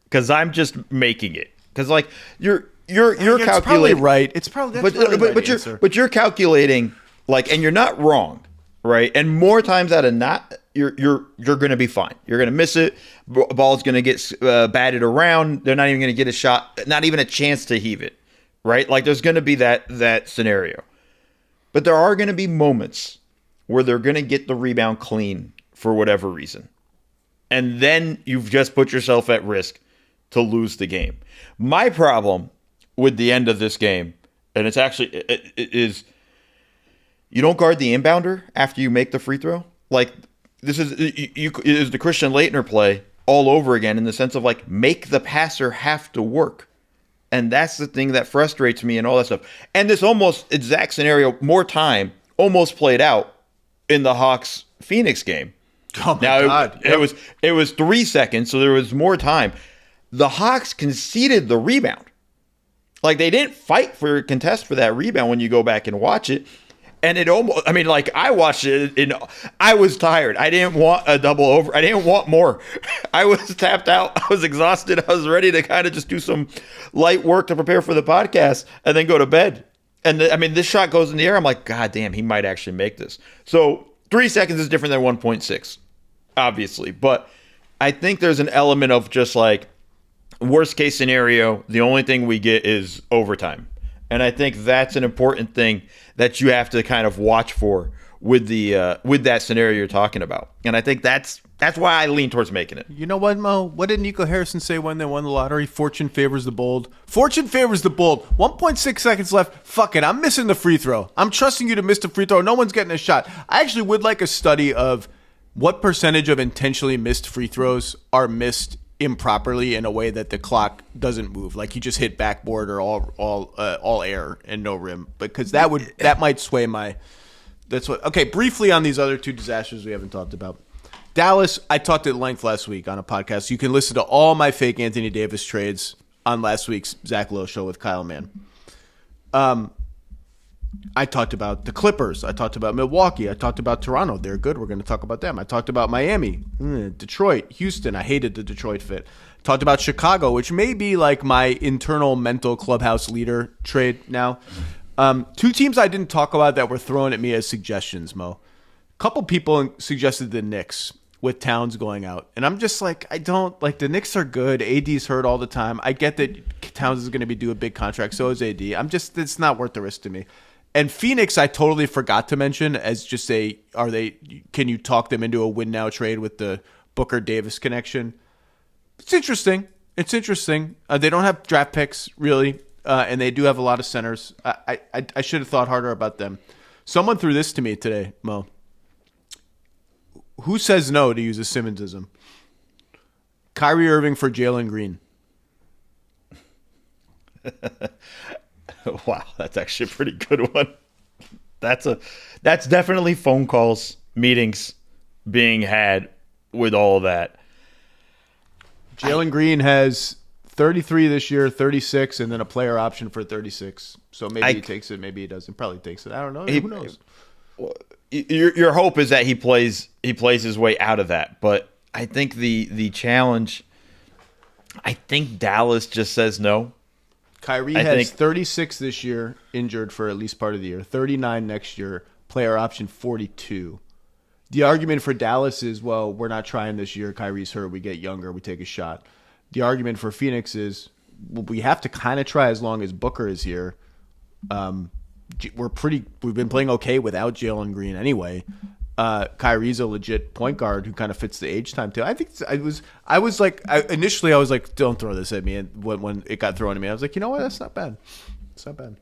because I'm just making it. Because like you're calculating, probably right. It's probably but you're calculating, like, and you're not wrong, right? And more times out of not, you're going to be fine. You're going to miss it. Ball's going to get batted around. They're not even going to get a shot, not even a chance to heave it, right? Like, there's going to be that scenario. But there are going to be moments where they're going to get the rebound clean for whatever reason. And then you've just put yourself at risk to lose the game. My problem with the end of this game, and it's actually, it is, you don't guard the inbounder after you make the free throw. Like, this is the Christian Laettner play all over again, in the sense of, like, make the passer have to work. And that's the thing that frustrates me and all that stuff. And this almost exact scenario, more time, almost played out in the Hawks-Phoenix game. Oh my God. It was 3 seconds, so there was more time. The Hawks conceded the rebound. Like, they didn't fight for a contest for that rebound when you go back and watch it. And it almost, I mean, like, I watched it, I was tired. I didn't want a double over. I didn't want more. I was tapped out. I was exhausted. I was ready to kind of just do some light work to prepare for the podcast and then go to bed. And I mean, this shot goes in the air. I'm like, God damn, he might actually make this. So 3 seconds is different than 1.6, obviously. But I think there's an element of just like, worst case scenario, the only thing we get is overtime. And I think that's an important thing that you have to kind of watch for with that scenario you're talking about. And I think that's why I lean towards making it. You know what, Mo? What did Nico Harrison say when they won the lottery? Fortune favors the bold. Fortune favors the bold. 1.6 seconds left. Fuck it. I'm missing the free throw. I'm trusting you to miss the free throw. No one's getting a shot. I actually would like a study of what percentage of intentionally missed free throws are missed improperly in a way that the clock doesn't move, like he just hit backboard or all air and no rim, because that might sway my. That's what. Okay, briefly on these other two disasters we haven't talked about. Dallas, I talked at length last week on a podcast. You can listen to all my fake Anthony Davis trades on last week's Zach Lowe show with Kyle Mann. I talked about the Clippers. I talked about Milwaukee. I talked about Toronto. They're good. We're going to talk about them. I talked about Miami, Detroit, Houston. I hated the Detroit fit. Talked about Chicago, which may be like my internal mental clubhouse leader trade now. Two teams I didn't talk about that were thrown at me as suggestions, Mo. A couple people suggested the Knicks with Towns going out. And I'm just like, I don't, like, the Knicks are good. AD's hurt all the time. I get that Towns is going to be due a big contract. So is AD. It's not worth the risk to me. And Phoenix, I totally forgot to mention as just can you talk them into a win now trade with the Booker Davis connection? It's interesting. They don't have draft picks really, and they do have a lot of centers. I should have thought harder about them. Someone threw this to me today, Mo. Who says no, to use a Simmonsism? Kyrie Irving for Jalen Green. Wow, that's actually a pretty good one. That's definitely phone calls, meetings being had with all that. Jalen Green has 33 this year, 36, and then a player option for 36. So maybe he takes it, maybe he doesn't. Probably takes it. I don't know. Who knows? Your hope is that he plays his way out of that, but I think the challenge. I think Dallas just says no. Kyrie has 36 this year, injured for at least part of the year. 39 next year, player option 42. The argument for Dallas is, well, we're not trying this year. Kyrie's hurt. We get younger. We take a shot. The argument for Phoenix is we have to kind of try as long as Booker is here. We've been playing okay without Jalen Green anyway. Kyrie's a legit point guard who kind of fits the age time too. I think initially I was like, don't throw this at me. And when it got thrown at me, I was like, you know what? That's not bad. It's not bad.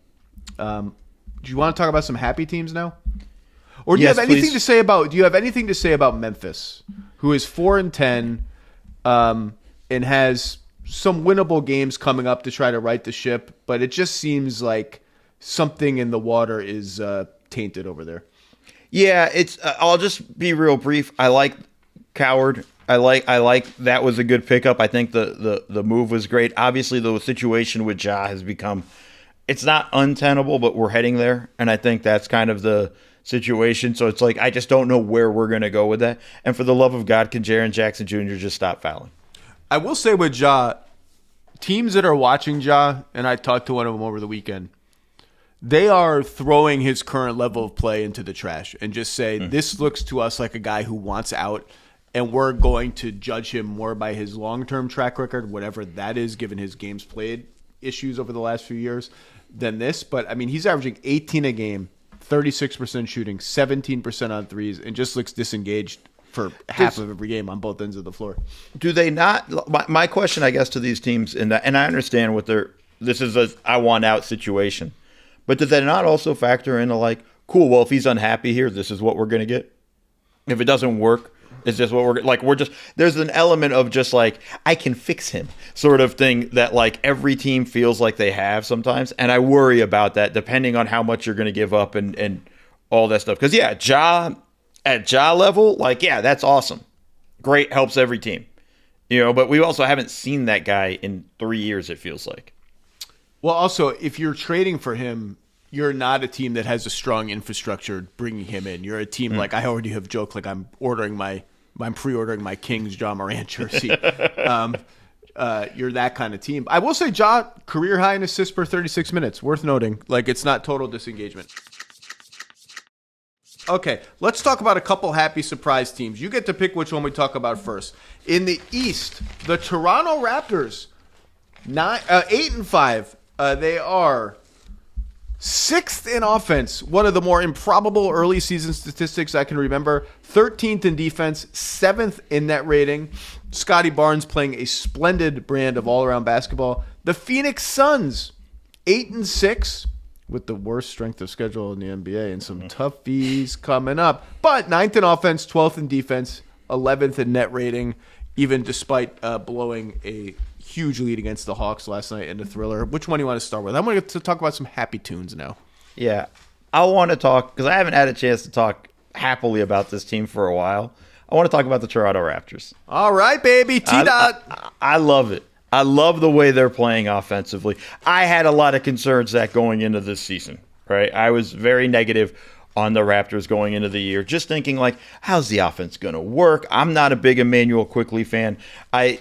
Do you want to talk about some happy teams now? Or do you have anything to say about Memphis, who is 4-10, and has some winnable games coming up to try to right the ship, but it just seems like something in the water is tainted over there. Yeah, it's. I'll just be real brief. I like Coward. I like that was a good pickup. I think the move was great. Obviously, the situation with Ja has become. It's not untenable, but we're heading there, and I think that's kind of the situation. So it's like I just don't know where we're going to go with that. And for the love of God, can Jaren Jackson Jr. just stop fouling? I will say with Ja, teams that are watching Ja, and I talked to one of them over the weekend, they are throwing his current level of play into the trash and just say, this looks to us like a guy who wants out, and we're going to judge him more by his long-term track record, whatever that is, given his games played issues over the last few years, than this. But, I mean, he's averaging 18 a game, 36% shooting, 17% on threes, and just looks disengaged for half of every game on both ends of the floor. Do they not? My question, I guess, to these teams, and I understand what this is a I want out situation, but did they not also factor into like, cool, well, if he's unhappy here, this is what we're going to get? If it doesn't work, is this what there's an element of just like, I can fix him sort of thing that like every team feels like they have sometimes. And I worry about that depending on how much you're going to give up and all that stuff. Because, yeah, at Ja level, like, yeah, that's awesome. Great, helps every team. But we also haven't seen that guy in 3 years, it feels like. Well, also, if you're trading for him, you're not a team that has a strong infrastructure bringing him in. You're a team like I already have joked, like I'm pre-ordering my Kings Ja Morant jersey. You're that kind of team. I will say Ja, career high in assists per 36 minutes. Worth noting. Like, it's not total disengagement. Okay, let's talk about a couple happy surprise teams. You get to pick which one we talk about first. In the East, the Toronto Raptors, 8-5. They are 6th in offense, one of the more improbable early season statistics I can remember. 13th in defense, 7th in net rating. Scotty Barnes playing a splendid brand of all-around basketball. The Phoenix Suns, 8-6, with the worst strength of schedule in the NBA and some toughies coming up. But 9th in offense, 12th in defense, 11th in net rating, even despite blowing a huge lead against the Hawks last night in the thriller. Which one do you want to start with? I'm going to talk about some happy tunes now. Yeah, I want to talk, because I haven't had a chance to talk happily about this team for a while. I want to talk about the Toronto Raptors. All right, baby. T-Dot. I love it. I love the way they're playing offensively. I had a lot of concerns that going into this season, right? I was very negative on the Raptors going into the year, just thinking like, how's the offense going to work? I'm not a big Emmanuel Quickley fan. The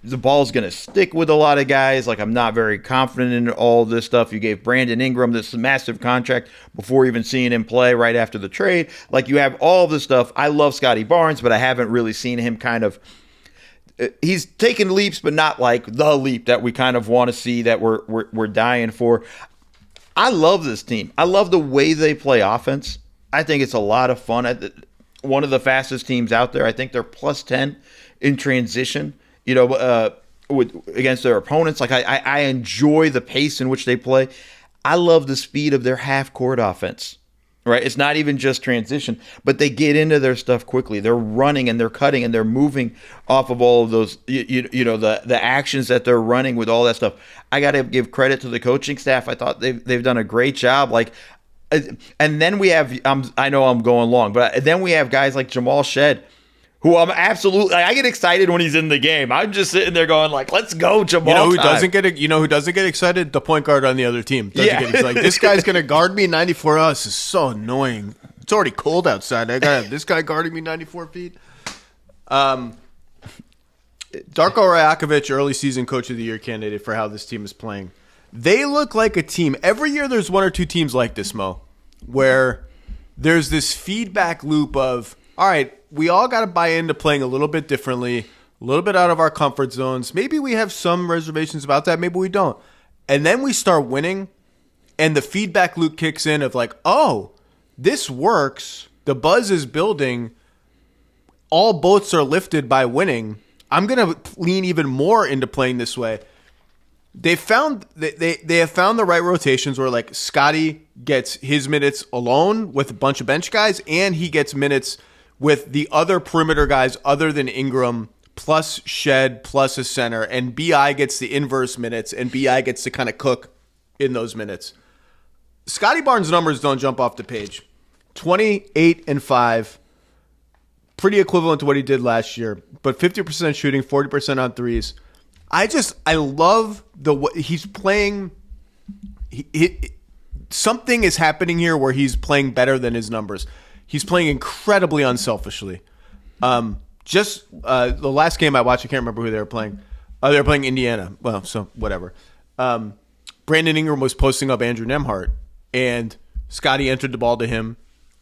ball's going to stick with a lot of guys. Like, I'm not very confident in all this stuff. You gave Brandon Ingram this massive contract before even seeing him play right after the trade. Like, you have all this stuff. I love Scotty Barnes, but I haven't really seen him kind of – he's taken leaps, but not like the leap that we kind of want to see, that we're dying for. I love this team. I love the way they play offense. I think it's a lot of fun. One of the fastest teams out there. I think they're plus 10 in transition, against their opponents. Like, I enjoy the pace in which they play. I love the speed of their half-court offense, right? It's not even just transition, but they get into their stuff quickly. They're running and they're cutting and they're moving off of all of those, the actions that they're running with all that stuff. I got to give credit to the coaching staff. I thought they've done a great job. Like, and then we have, I know I'm going long, but then we have guys like Jamal Shed, who I'm absolutely, I get excited when he's in the game. I'm just sitting there going like, let's go, Jamal. Who doesn't get excited? The point guard on the other team. Get like, this guy's going to guard me 94. Oh, this is so annoying. It's already cold outside. I got to have this guy guarding me 94 feet. Darko Rajakovic, early season coach of the year candidate for how this team is playing. They look like a team. Every year there's one or two teams like this, Mo, where there's this feedback loop of, all right, we all got to buy into playing a little bit differently. a little bit out of our comfort zones. Maybe we have some reservations about that. Maybe we don't. And then we start winning, and the feedback loop kicks in of like, oh, this works. The buzz is building. All boats are lifted by winning. I'm going to lean even more into playing this way. They have found the right rotations where like Scotty gets his minutes alone with a bunch of bench guys, and he gets minutes with the other perimeter guys other than Ingram, plus Shed, plus a center, and BI gets the inverse minutes, and BI gets to kind of cook in those minutes. Scotty Barnes' numbers don't jump off the page. 28 and 5, pretty equivalent to what he did last year, but 50% shooting, 40% on threes. I love the way he's playing. Something is happening here where he's playing better than his numbers. He's playing incredibly unselfishly. The last game I watched, I can't remember who they were playing. They were playing Indiana. Well, so whatever. Brandon Ingram was posting up Andrew Nembhard, and Scotty entered the ball to him,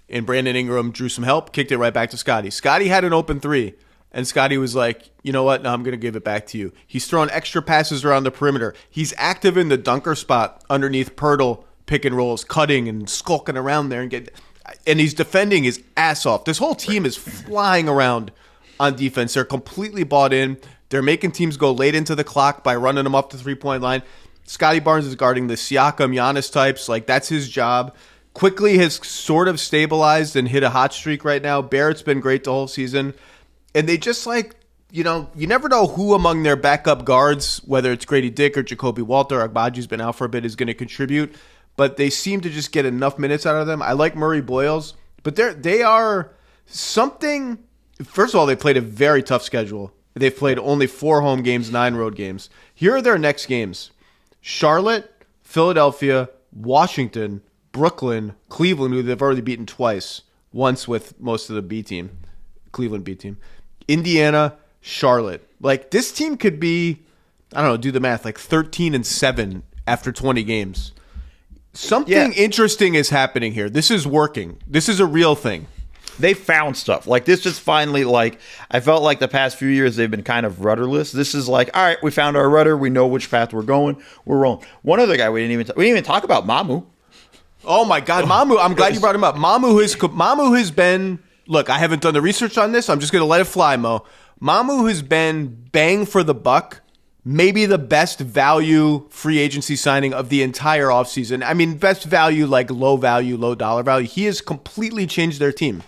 and Brandon Ingram drew some help, kicked it right back to Scotty. Scotty had an open three, and Scotty was like, you know what? No, I'm going to give it back to you. He's throwing extra passes around the perimeter. He's active in the dunker spot underneath Pirtle pick and rolls, cutting and skulking around there, and he's defending his ass off. This whole team is flying around on defense. They're completely bought in. They're making teams go late into the clock by running them up the three-point line. Scotty Barnes is guarding the Siakam, Giannis types. Like, that's his job. Quickly has sort of stabilized and hit a hot streak right now. Barrett's been great the whole season. And they just you never know who among their backup guards, whether it's Grady Dick or Jacoby Walter, Agbaji's been out for a bit, is going to contribute. But they seem to just get enough minutes out of them. I like Murray Boyles, but they are something. First of all, they played a very tough schedule. They've played only 4 home games, 9 road games. Here are their next games: Charlotte, Philadelphia, Washington, Brooklyn, Cleveland, who they've already beaten twice, once with most of the B team, Cleveland B team, Indiana, Charlotte. Like, this team could be, I don't know, do the math, like 13-7 after 20 games. Something interesting is happening here. This is working. This is a real thing. They found stuff. Like, this is finally, like, I felt like the past few years they've been kind of rudderless. This is like, all right, we found our rudder. We know which path we're going. We're rolling. One other guy we didn't even talk about, Mamu. Oh my God, Mamu! I'm glad you brought him up. Mamu has been. Look, I haven't done the research on this. I'm just going to let it fly, Mo. Mamu has been bang for the buck. Maybe the best value free agency signing of the entire offseason. I mean, best value, like low value, low dollar value. He has completely changed their team.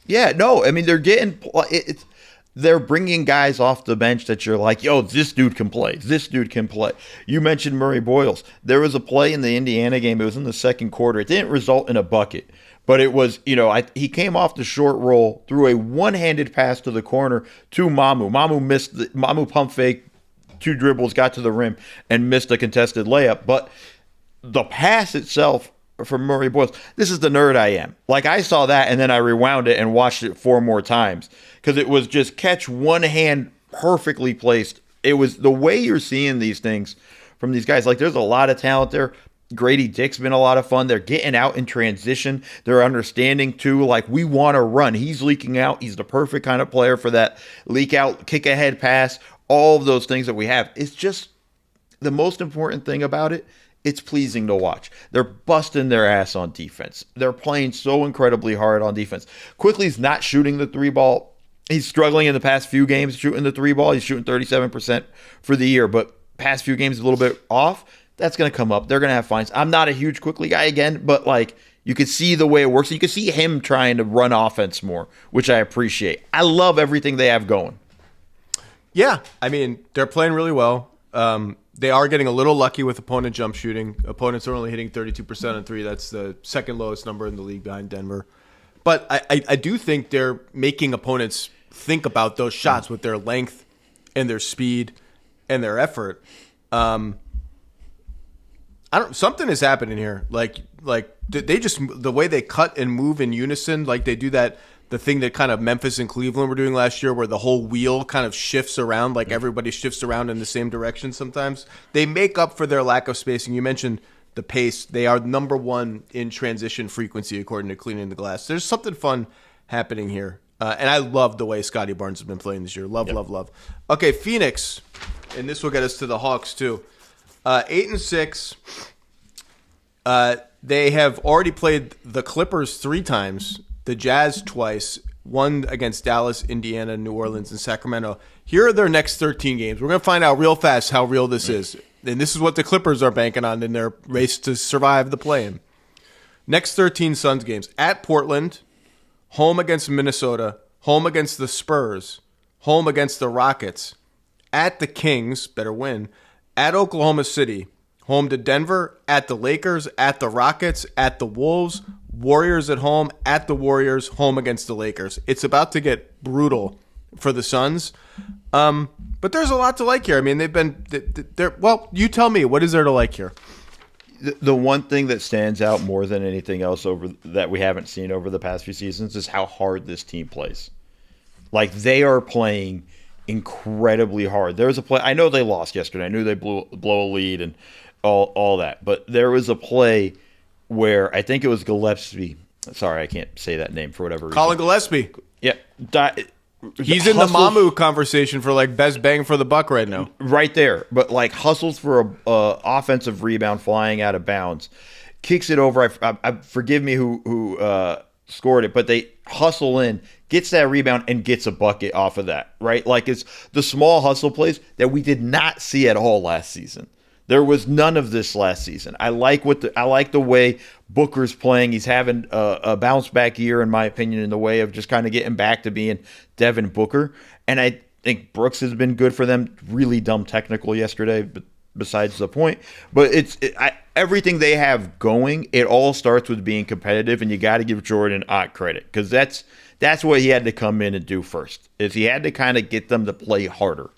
Yeah, no, I mean, they're bringing guys off the bench that you're like, yo, this dude can play. This dude can play. You mentioned Murray Boyles. There was a play in the Indiana game. It was in the second quarter. It didn't result in a bucket, but it was, he came off the short roll, threw a one-handed pass to the corner to Mamu. Mamu pump fake, 2 dribbles, got to the rim, and missed a contested layup. But the pass itself from Murray Boyles, this is the nerd I am. Like, I saw that, and then I rewound it and watched it 4 more times because it was just catch one hand perfectly placed. It was the way you're seeing these things from these guys. Like, there's a lot of talent there. Grady Dick's been a lot of fun. They're getting out in transition. They're understanding, too, like, we want to run. He's leaking out. He's the perfect kind of player for that leak out, kick ahead pass, all of those things that we have. It's just the most important thing about it. It's pleasing to watch. They're busting their ass on defense. They're playing so incredibly hard on defense. Quickly's not shooting the 3-ball. He's struggling in the past few games shooting the 3-ball. He's shooting 37% for the year, but past few games a little bit off. That's going to come up. They're going to have fines. I'm not a huge Quickly guy again, but like, you can see the way it works. You can see him trying to run offense more, which I appreciate. I love everything they have going. Yeah, I mean, they're playing really well. They are getting a little lucky with opponent jump shooting. Opponents are only hitting 32% on 3. That's the second lowest number in the league behind Denver. But I do think they're making opponents think about those shots with their length and their speed and their effort. Something is happening here. Like they just, the way they cut and move in unison, like they do that. The thing that kind of Memphis and Cleveland were doing last year where the whole wheel kind of shifts around, like everybody shifts around in the same direction sometimes. They make up for their lack of spacing. You mentioned the pace. They are number 1 in transition frequency according to Cleaning the Glass. There's something fun happening here. And I love the way Scotty Barnes has been playing this year. Love. Okay, Phoenix, and this will get us to the Hawks too. 8-6. They have already played the Clippers 3 times, the Jazz twice, one against Dallas, Indiana, New Orleans, and Sacramento. Here are their next 13 games. We're going to find out real fast how real this is. And this is what the Clippers are banking on in their race to survive the play-in. Next 13 Suns games. At Portland, home against Minnesota, home against the Spurs, home against the Rockets, at the Kings, better win, at Oklahoma City, home to Denver, at the Lakers, at the Rockets, at the Wolves, Warriors at home, at the Warriors, home against the Lakers. It's about to get brutal for the Suns. But there's a lot to like here. I mean, well, you tell me, what is there to like here? The one thing that stands out more than anything else that we haven't seen over the past few seasons is how hard this team plays. Like, they are playing incredibly hard. There's a play. I know they lost yesterday. I knew they blow a lead and all that. But there was a play where I think it was Gillespie. Sorry, I can't say that name for whatever reason. Colin Gillespie. Yeah. He's in the Mamu conversation for like best bang for the buck right now. Right there. But like hustles for a offensive rebound flying out of bounds. Kicks it over. I forgive me who scored it, but they hustle in, gets that rebound, and gets a bucket off of that, right? Like, it's the small hustle plays that we did not see at all last season. There was none of this last season. I like the way Booker's playing. He's having a bounce back year, in my opinion, in the way of just kind of getting back to being Devin Booker. And I think Brooks has been good for them. Really dumb technical yesterday, but besides the point. But everything they have going, it all starts with being competitive, and you got to give Jordan Ott credit, because that's what he had to come in and do first. Is he had to kind of get them to play harder,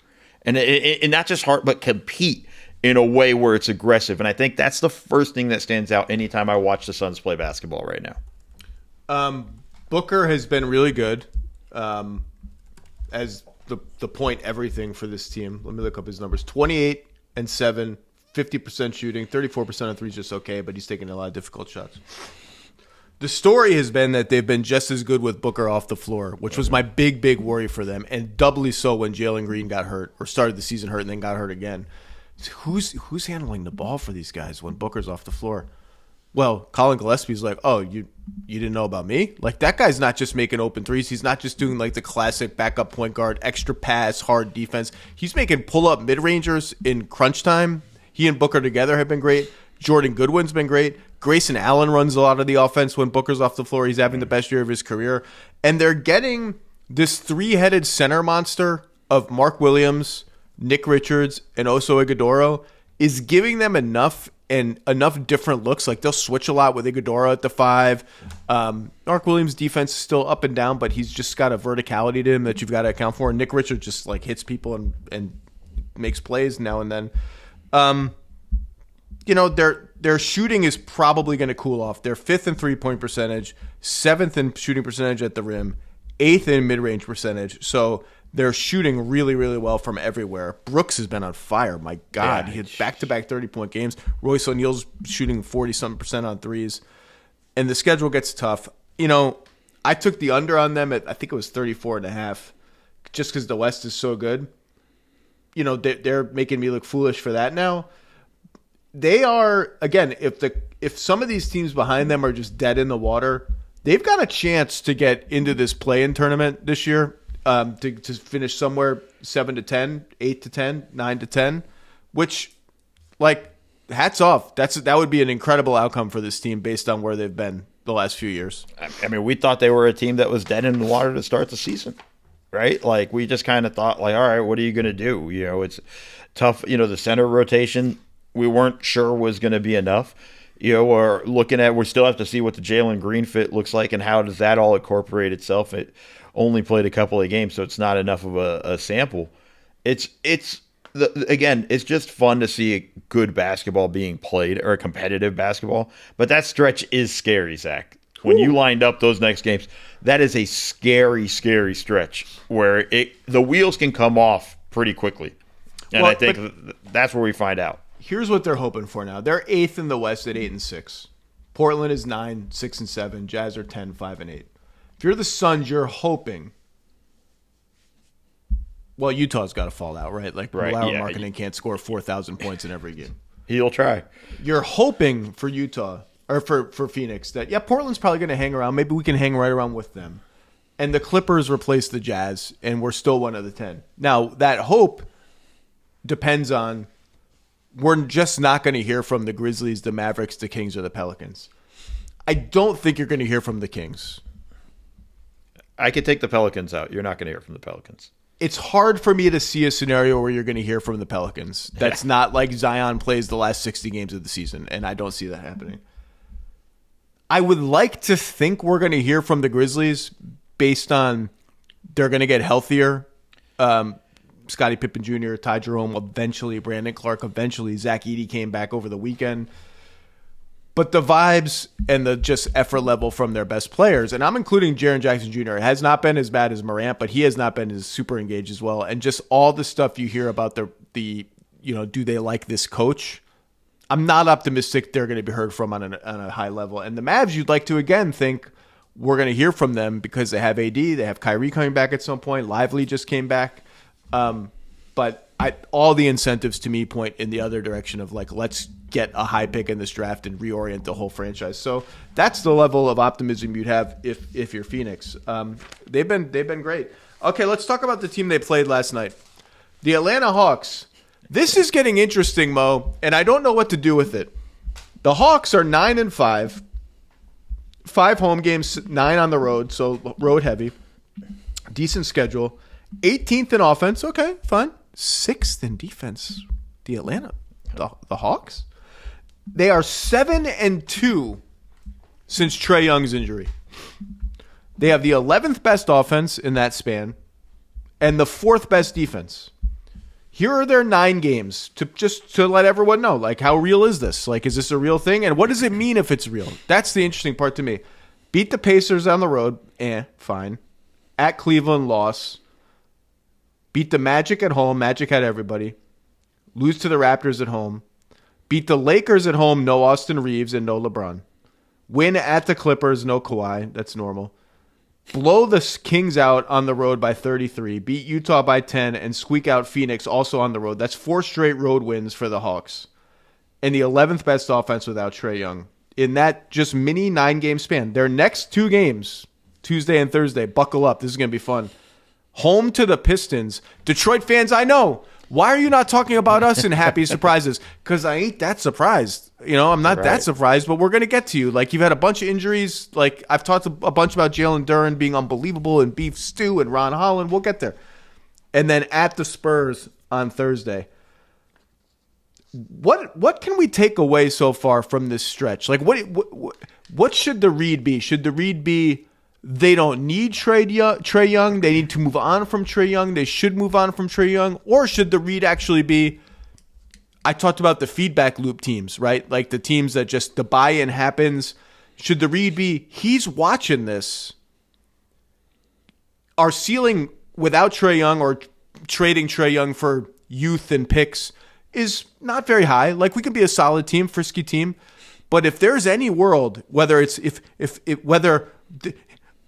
and not just hard, but compete in a way where it's aggressive. And I think that's the first thing that stands out anytime I watch the Suns play basketball right now. Booker has been really good as the point everything for this team. Let me look up his numbers. 28 and 7, 50% shooting, 34% on threes, just okay, but he's taking a lot of difficult shots. The story has been that they've been just as good with Booker off the floor, which was my big worry for them, and doubly so when Jalen Green got hurt, or started the season hurt and then got hurt again. Who's handling the ball for these guys when Booker's off the floor? Well, Colin Gillespie's like, oh, you didn't know about me? Like, that guy's not just making open threes. He's not just doing like the classic backup point guard, extra pass, hard defense. He's making pull-up mid-rangers in crunch time. He and Booker together have been great. Jordan Goodwin's been great. Grayson Allen runs a lot of the offense when Booker's off the floor. He's having the best year of his career. And they're getting this three-headed center monster of Mark Williams, Nick Richards, and Oso Ighodaro is giving them enough different looks. Like, they'll switch a lot with Ighodaro at the 5. Mark Williams' defense is still up and down, but he's just got a verticality to him that you've got to account for. And Nick Richards just like hits people and makes plays now and then. Their shooting is probably going to cool off. They're 5th in 3-point percentage, 7th in shooting percentage at the rim, 8th in mid-range percentage. So they're shooting really, really well from everywhere. Brooks has been on fire. My God, he had back-to-back 30-point games. Royce O'Neal's shooting 40-something% on threes. And the schedule gets tough. I took the under on them at, I think it was 34.5, just because the West is so good. They're making me look foolish for that now. They are, again, if some of these teams behind them are just dead in the water, they've got a chance to get into this play-in tournament this year. To finish somewhere 7-10, 8-10, 9-10, which, like, hats off. That would be an incredible outcome for this team based on where they've been the last few years. I mean, we thought they were a team that was dead in the water to start the season, right? Like, we just kind of thought, like, all right, what are you going to do? It's tough. The center rotation, we weren't sure was going to be enough. We're looking at, we still have to see what the Jalen Green fit looks like and how does that all incorporate itself. It only played a couple of games, so it's not enough of a sample. It's just fun to see good basketball being played, or competitive basketball. But that stretch is scary, Zach. When you lined up those next games, that is a scary, scary stretch where the wheels can come off pretty quickly. And I think that's where we find out. Here's what they're hoping for now. They're 8th in the West at 8-6. Portland is 9, 6-7. Jazz are 10, 5-8. If you're the Suns, you're hoping. Well, Utah's got to fall out, right? Like, Right, Laura yeah. Markkanen can't score 4,000 points in every game. He'll try. You're hoping for Utah, or for Phoenix, that, Portland's probably going to hang around. Maybe we can hang right around with them. And the Clippers replace the Jazz, and we're still one of the 10. Now, that hope depends on, we're just not going to hear from the Grizzlies, the Mavericks, the Kings, or the Pelicans. I don't think you're going to hear from the Kings. I could take the Pelicans out. You're not going to hear from the Pelicans. It's hard for me to see a scenario where you're going to hear from the Pelicans. That's not like Zion plays the last 60 games of the season, and I don't see that happening. I would like to think we're going to hear from the Grizzlies based on they're going to get healthier. Scottie Pippen Jr., Ty Jerome, eventually Brandon Clark, eventually Zach Edey came back over the weekend. But the vibes and the just effort level from their best players, and I'm including Jaren Jackson Jr., has not been as bad as Morant, but he has not been as super engaged as well. And just all the stuff you hear about the do they like this coach? I'm not optimistic they're going to be heard from on a high level. And the Mavs, you'd like to again think we're going to hear from them because they have AD, they have Kyrie coming back at some point, Lively just came back. But all the incentives to me point in the other direction of like, let's get a high pick in this draft and reorient the whole franchise. So that's the level of optimism you'd have if you're Phoenix. They've been great. Okay, let's talk about the team they played last night. The Atlanta Hawks. This is getting interesting, Mo, and I don't know what to do with it. The Hawks are 9-5. 5 home games, 9 on the road, so road heavy. Decent schedule. 18th in offense. Okay, fine. 6th in defense. The Hawks. They are 7-2 since Trey Young's injury. They have the 11th best offense in that span and the 4th best defense. Here are their 9 games to let everyone know, like, how real is this? Like, is this a real thing? And what does it mean if it's real? That's the interesting part to me. Beat the Pacers on the road. Fine. At Cleveland, loss. Beat the Magic at home. Magic had everybody. Lose to the Raptors at home. Beat the Lakers at home. No Austin Reeves and no LeBron. Win at the Clippers. No Kawhi. That's normal. Blow the Kings out on the road by 33. Beat Utah by 10 and squeak out Phoenix also on the road. That's 4 straight road wins for the Hawks. And the 11th best offense without Trey Young. In that just mini 9-game span. Their next 2 games, Tuesday and Thursday, buckle up. This is going to be fun. Home to the Pistons. Detroit fans, I know. Why are you not talking about us in happy surprises? Because I ain't that surprised. I'm not that surprised, but we're going to get to you. Like, you've had a bunch of injuries. Like, I've talked a bunch about Jalen Duren being unbelievable and Beef Stew and Ron Holland. We'll get there. And then at the Spurs on Thursday. What can we take away so far from this stretch? Like, what should the read be? Should the read be they don't need Trey Young. They need to move on from Trey Young. They should move on from Trey Young. Or should the read actually be, I talked about the feedback loop teams, right? Like the teams that just the buy-in happens. Should the read be, he's watching this. Our ceiling without Trey Young or trading Trey Young for youth and picks is not very high. Like, we can be a solid team, frisky team. But if there's any world, whether it's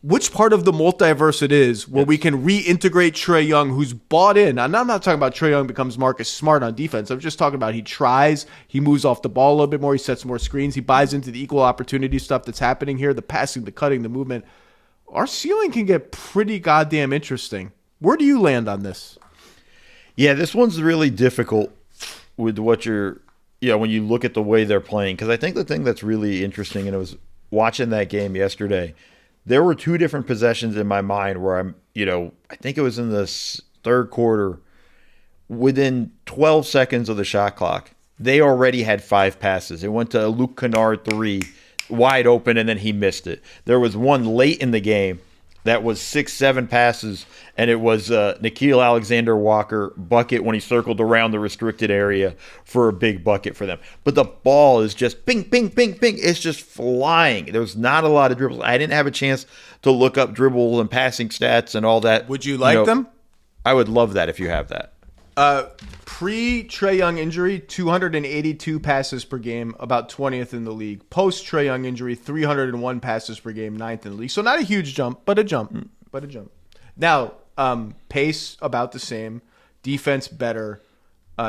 which part of the multiverse it is where we can reintegrate Trey Young, who's bought in. And I'm not talking about Trey Young becomes Marcus Smart on defense. I'm just talking about he tries, he moves off the ball a little bit more, he sets more screens, he buys into the equal opportunity stuff that's happening here, the passing, the cutting, the movement. Our ceiling can get pretty goddamn interesting. Where do you land on this? Yeah, this one's really difficult with what when you look at the way they're playing. Because I think the thing that's really interesting, and it was watching that game yesterday, there were 2 different possessions in my mind where I think it was in the third quarter, within 12 seconds of the shot clock, they already had 5 passes. It went to a Luke Kennard 3, wide open, and then he missed it. There was one late in the game that was 6-7 passes, and it was Nickeil Alexander-Walker bucket when he circled around the restricted area for a big bucket for them. But the ball is just ping, ping, ping, ping. It's just flying. There's not a lot of dribbles. I didn't have a chance to look up dribble and passing stats and all that. Would you like them? I would love that if you have that. Pre-Trey Young injury, 282 passes per game, about 20th in the league. Post-Trey Young injury, 301 passes per game, 9th in the league. So not a huge jump, but a jump. Now, pace about the same. Defense better.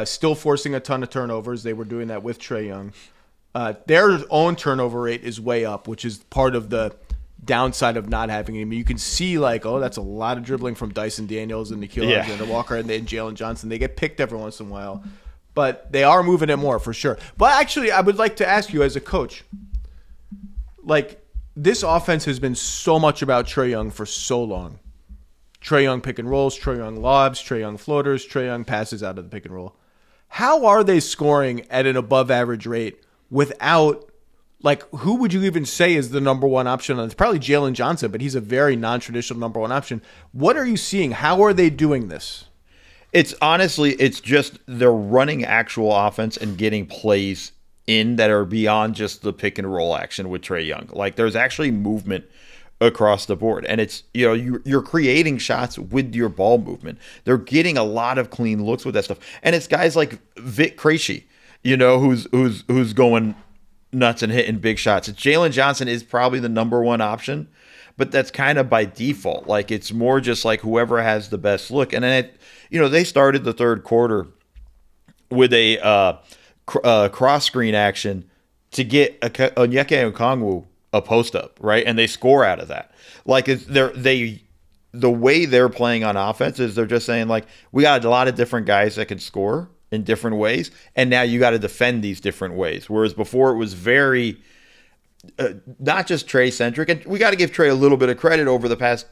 Still forcing a ton of turnovers. They were doing that with Trey Young. Their own turnover rate is way up, which is part of the downside of not having him. You can see that's a lot of dribbling from Dyson Daniels and Nikhil Alexander-Walker and then Jalen Johnson. They get picked every once in a while, but they are moving it more for sure. But actually, I would like to ask you as a coach, this offense has been so much about Trey Young for so long. Trey Young pick and rolls, Trey Young lobs, Trey Young floaters, Trey Young passes out of the pick and roll. How are they scoring at an above average rate without, who would you even say is the number one option? It's probably Jalen Johnson, but he's a very non-traditional number one option. What are you seeing? How are they doing this? It's just they're running actual offense and getting plays in that are beyond just the pick and roll action with Trey Young. There's actually movement across the board, and it's you're creating shots with your ball movement. They're getting a lot of clean looks with that stuff, and it's guys like Vic Krejci, who's going nuts and hitting big shots. Jalen Johnson is probably the number one option, but that's kind of by default. It's more just whoever has the best look. And then they started the third quarter with a cross screen action to get Onyeka Okongwu a post up, right? And they score out of that. The way they're playing on offense is they're just saying we got a lot of different guys that can score in different ways, and now you got to defend these different ways. Whereas before it was very not just Trey centric, and we got to give Trey a little bit of credit over the past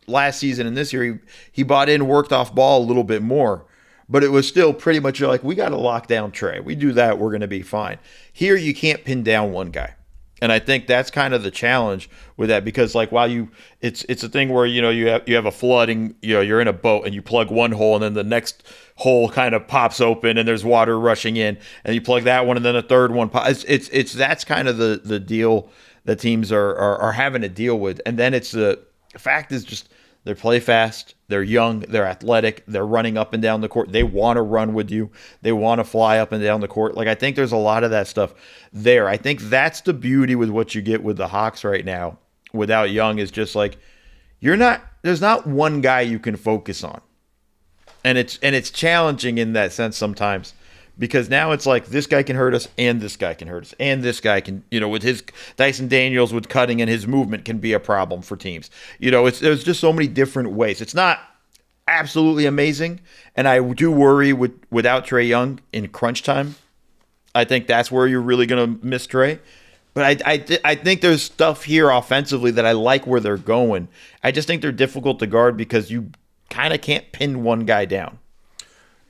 last season and this year. He bought in, worked off ball a little bit more, but it was still pretty much we got to lock down Trey. We do that, we're going to be fine. Here you can't pin down one guy. And I think that's kind of the challenge with that, because while it's a thing where you have a flooding, you're in a boat and you plug one hole and then the next hole kind of pops open and there's water rushing in, and you plug that one and then a third one pops. It's that's kind of the deal that teams are having to deal with. And then the fact is just they play fast, they're young, they're athletic, they're running up and down the court. They want to run with you. They want to fly up and down the court. I think there's a lot of that stuff there. I think that's the beauty with what you get with the Hawks right now without Young, is just there's not one guy you can focus on. And it's challenging in that sense sometimes, because now it's this guy can hurt us and this guy can hurt us and this guy can, with his Dyson Daniels with cutting and his movement can be a problem for teams. There's just so many different ways. It's not absolutely amazing, and I do worry without Trey Young in crunch time. I think that's where you're really going to miss Trey. But I think there's stuff here offensively that I like where they're going. I just think they're difficult to guard because you kind of can't pin one guy down.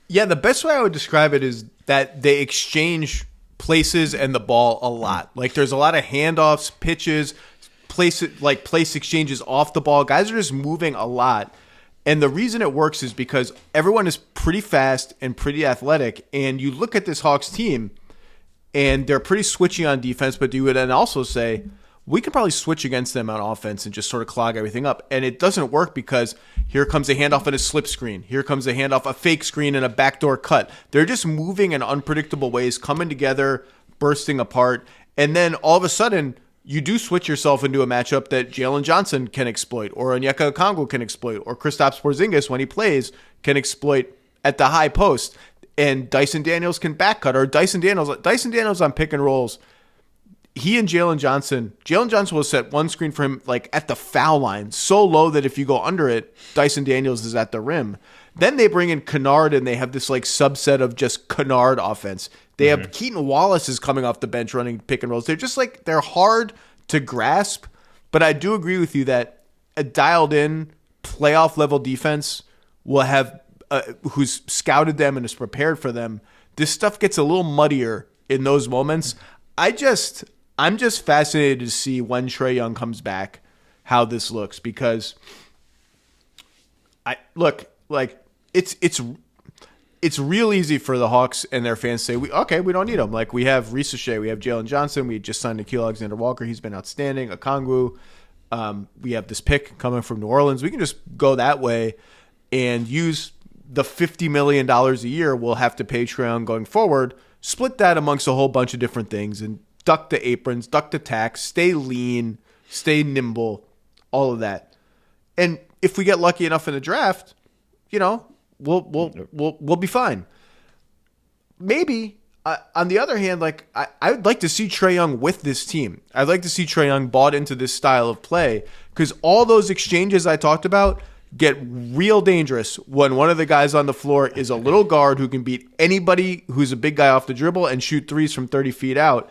Yeah, the best way I would describe it is that they exchange places and the ball a lot. There's a lot of handoffs, pitches, place exchanges off the ball. Guys are just moving a lot. And the reason it works is because everyone is pretty fast and pretty athletic. And you look at this Hawks team, and they're pretty switchy on defense, but you would then also say, we can probably switch against them on offense and just sort of clog everything up. And it doesn't work because here comes a handoff and a slip screen. Here comes a handoff, a fake screen, and a backdoor cut. They're just moving in unpredictable ways, coming together, bursting apart. And then all of a sudden, you do switch yourself into a matchup that Jalen Johnson can exploit, or Onyeka Okongwu can exploit, or Kristaps Porzingis, when he plays, can exploit at the high post. And Dyson Daniels can back cut, or Dyson Daniels on pick and rolls. He and Jalen Johnson will set one screen for him at the foul line, so low that if you go under it, Dyson Daniels is at the rim. Then they bring in Kennard, and they have this subset of just Kennard offense. They have Keaton Wallace is coming off the bench running pick and rolls. They're just they're hard to grasp, but I do agree with you that a dialed in playoff level defense will have who's scouted them and is prepared for them. This stuff gets a little muddier in those moments. I'm just fascinated to see when Trey Young comes back, how this looks, because it's real easy for the Hawks and their fans to say, we don't need him. We have Shay, we have Jalen Johnson, we just signed Nikhil Alexander-Walker, he's been outstanding, Okongwu, we have this pick coming from New Orleans. We can just go that way and use the $50 million a year we'll have to pay Trey Young going forward, split that amongst a whole bunch of different things and duck the aprons, duck the tax, stay lean, stay nimble, all of that. And if we get lucky enough in the draft, we'll be fine. Maybe on the other hand, like I would like to see Trey Young with this team. I'd like to see Trey Young bought into this style of play because all those exchanges I talked about get real dangerous when one of the guys on the floor is a little guard who can beat anybody who's a big guy off the dribble and shoot threes from 30 feet out.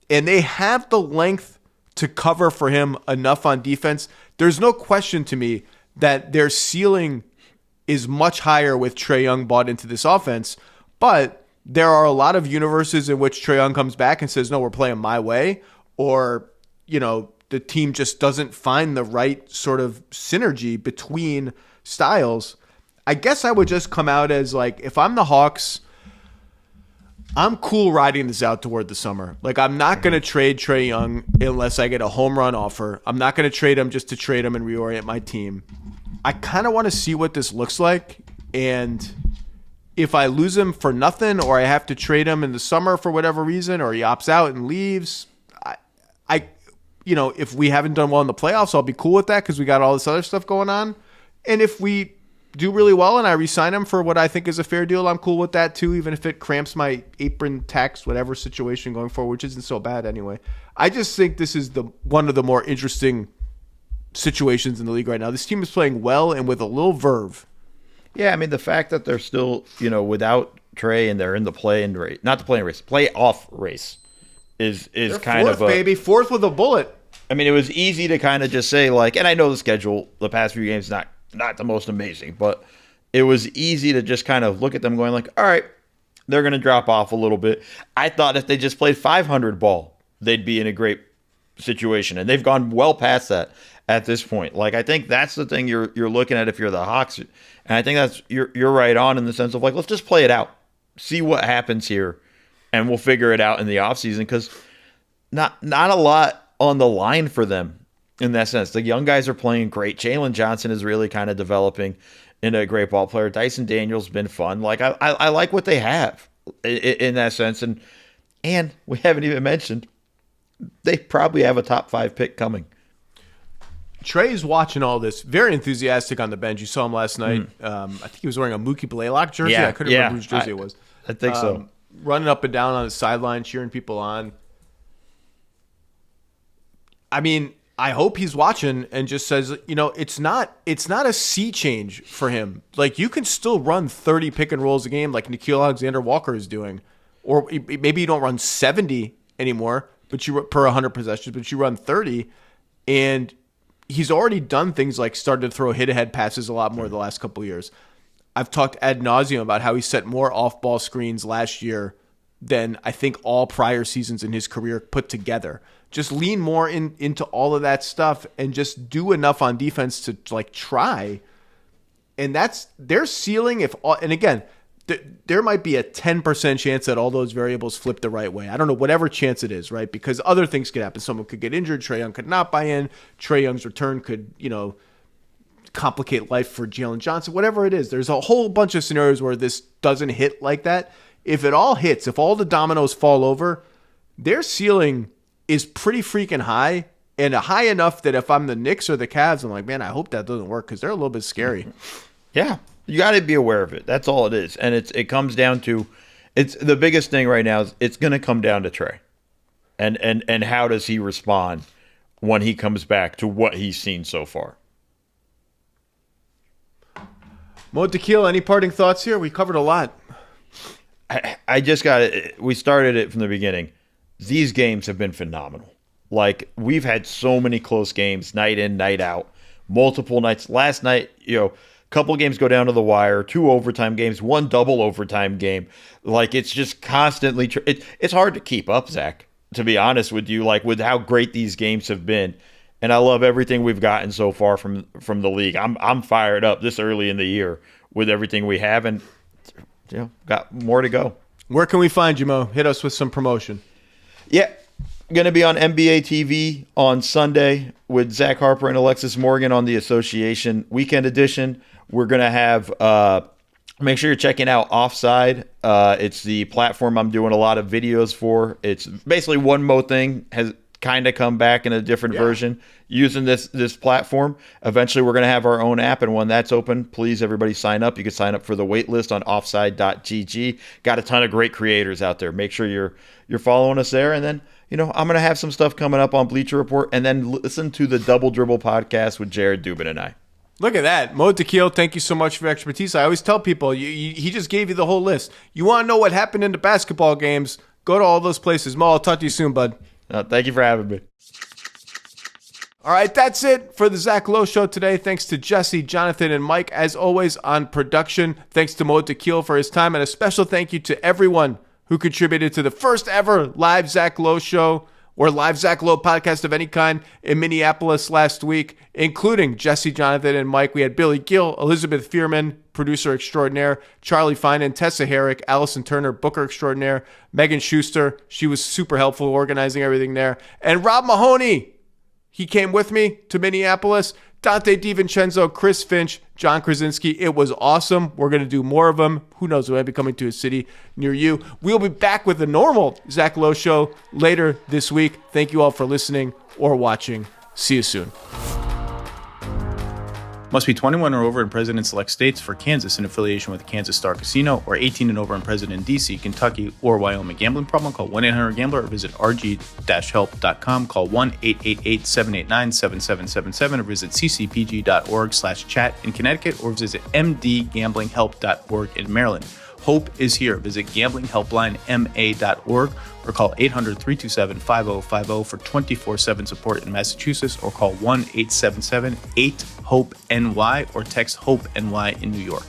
And they have the length to cover for him enough on defense. There's no question to me that their ceiling is much higher with Trey Young bought into this offense. But there are a lot of universes in which Trey Young comes back and says, no, we're playing my way. Or, the team just doesn't find the right sort of synergy between styles. I guess I would just come out as like, if I'm the Hawks, I'm cool riding this out toward the summer. Like, I'm not going to trade Trey Young unless I get a home run offer. I'm not going to trade him just to trade him and reorient my team. I kind of want to see what this looks like. And if I lose him for nothing or I have to trade him in the summer for whatever reason or he opts out and leaves, if we haven't done well in the playoffs, I'll be cool with that because we got all this other stuff going on. And if we do really well and I re-sign him for what I think is a fair deal, I'm cool with that too, even if it cramps my apron tax, whatever situation going forward, which isn't so bad anyway. I just think this is one of the more interesting situations in the league right now. This team is playing well and with a little verve. Yeah, I mean, the fact that they're still, without Trey and they're in the playoff race is they're kind fourth, of baby, fourth with a bullet. I mean, it was easy to kind of just say, like, and I know the schedule, the past few games, not the most amazing, but it was easy to just kind of look at them going like, all right, they're going to drop off a little bit. I thought if they just played 500 ball, they'd be in a great situation, and they've gone well past that at this point. Like, I think that's the thing you're looking at if you're the Hawks, and I think that's you're right on in the sense of like, let's just play it out, see what happens here, and we'll figure it out in the offseason because not a lot on the line for them in that sense. The young guys are playing great. Jalen Johnson is really kind of developing into a great ball player. Dyson Daniels been fun. Like I like what they have in that sense, and we haven't even mentioned they probably have a top 5 pick coming. Trey's watching all this, very enthusiastic on the bench. You saw him last night. I think he was wearing a Mookie Blaylock jersey. I couldn't remember whose jersey it was. I think so. Running up and down on the sideline, cheering people on. I mean, I hope he's watching and just says, it's not a sea change for him. Like, you can still run 30 pick and rolls a game like Nickeil Alexander-Walker is doing. Or maybe you don't run 70 anymore, but per 100 possessions, but you run 30. And he's already done things like started to throw hit-ahead passes a lot more the last couple of years. I've talked ad nauseum about how he set more off-ball screens last year than I think all prior seasons in his career put together. Just lean more into all of that stuff and just do enough on defense to like try. And that's their ceiling. And again, there might be a 10% chance that all those variables flip the right way. I don't know, whatever chance it is, right? Because other things could happen. Someone could get injured. Trey Young could not buy in. Trey Young's return could, complicate life for Jalen Johnson. Whatever it is, there's a whole bunch of scenarios where this doesn't hit like that. If it all hits, if all the dominoes fall over, their ceiling is pretty freaking high, and high enough that if I'm the Knicks or the Cavs, I'm like, man, I hope that doesn't work because they're a little bit scary. Yeah, you got to be aware of it. That's all it is, and it comes down to it's the biggest thing right now is it's going to come down to Trey, and how does he respond when he comes back to what he's seen so far. Mo Dakhil, any parting thoughts here? We covered a lot. I just got it. We started it from the beginning. These games have been phenomenal. Like, we've had so many close games, night in, night out, multiple nights. Last night, a couple games go down to the wire, 2 overtime games, 1 double overtime game. Like, it's just constantly it's hard to keep up, Zach, to be honest with you, like with how great these games have been. And I love everything we've gotten so far from the league. I'm fired up this early in the year with everything we have, and got more to go. Where can we find you, Mo? Hit us with some promotion. Yeah, going to be on NBA TV on Sunday with Zach Harper and Alexis Morgan on the Association Weekend Edition. We're going to have Make sure you're checking out Offside. It's the platform I'm doing a lot of videos for. It's basically one more thing has kind of come back in a different version using this platform. Eventually, we're going to have our own app, and when that's open, please, everybody sign up. You can sign up for the wait list on offside.gg. Got a ton of great creators out there. Make sure you're following us there, and then I'm going to have some stuff coming up on Bleacher Report, and then listen to the Double Dribble podcast with Jared Dubin and I. Look at that. Mo Dakhil, thank you so much for your expertise. I always tell people, he just gave you the whole list. You want to know what happened in the basketball games, go to all those places. Mo, I'll talk to you soon, bud. Thank you for having me. All right, that's it for the Zach Lowe Show today. Thanks to Jesse, Jonathan, and Mike, as always, on production. Thanks to Mo Dakhil for his time, and a special thank you to everyone who contributed to the first ever live Zach Lowe Show or live Zach Lowe podcast of any kind in Minneapolis last week, including Jesse, Jonathan, and Mike. We had Billy Gill, Elizabeth Fearman, producer extraordinaire, Charlie Finan, Tessa Herrick, Allison Turner, booker extraordinaire, Megan Schuster. She was super helpful organizing everything there. And Rob Mahoney, he came with me to Minneapolis. Dante DiVincenzo, Chris Finch, John Krasinski. It was awesome. We're going to do more of them. Who knows? We might be coming to a city near you. We'll be back with the normal Zach Lowe Show later this week. Thank you all for listening or watching. See you soon. Must be 21 or over and present in select states. For Kansas, in affiliation with the Kansas Star Casino, or 18 and over and present in D.C., Kentucky, or Wyoming. Gambling problem? Call 1-800-GAMBLER or visit rg-help.com. Call 1-888-789-7777 or visit ccpg.org/chat in Connecticut or visit mdgamblinghelp.org in Maryland. Hope is here. Visit gamblinghelplinema.org or call 800-327-5050 for 24/7 support in Massachusetts, or call 1-877-8-HOPE-NY or text HOPE-NY in New York.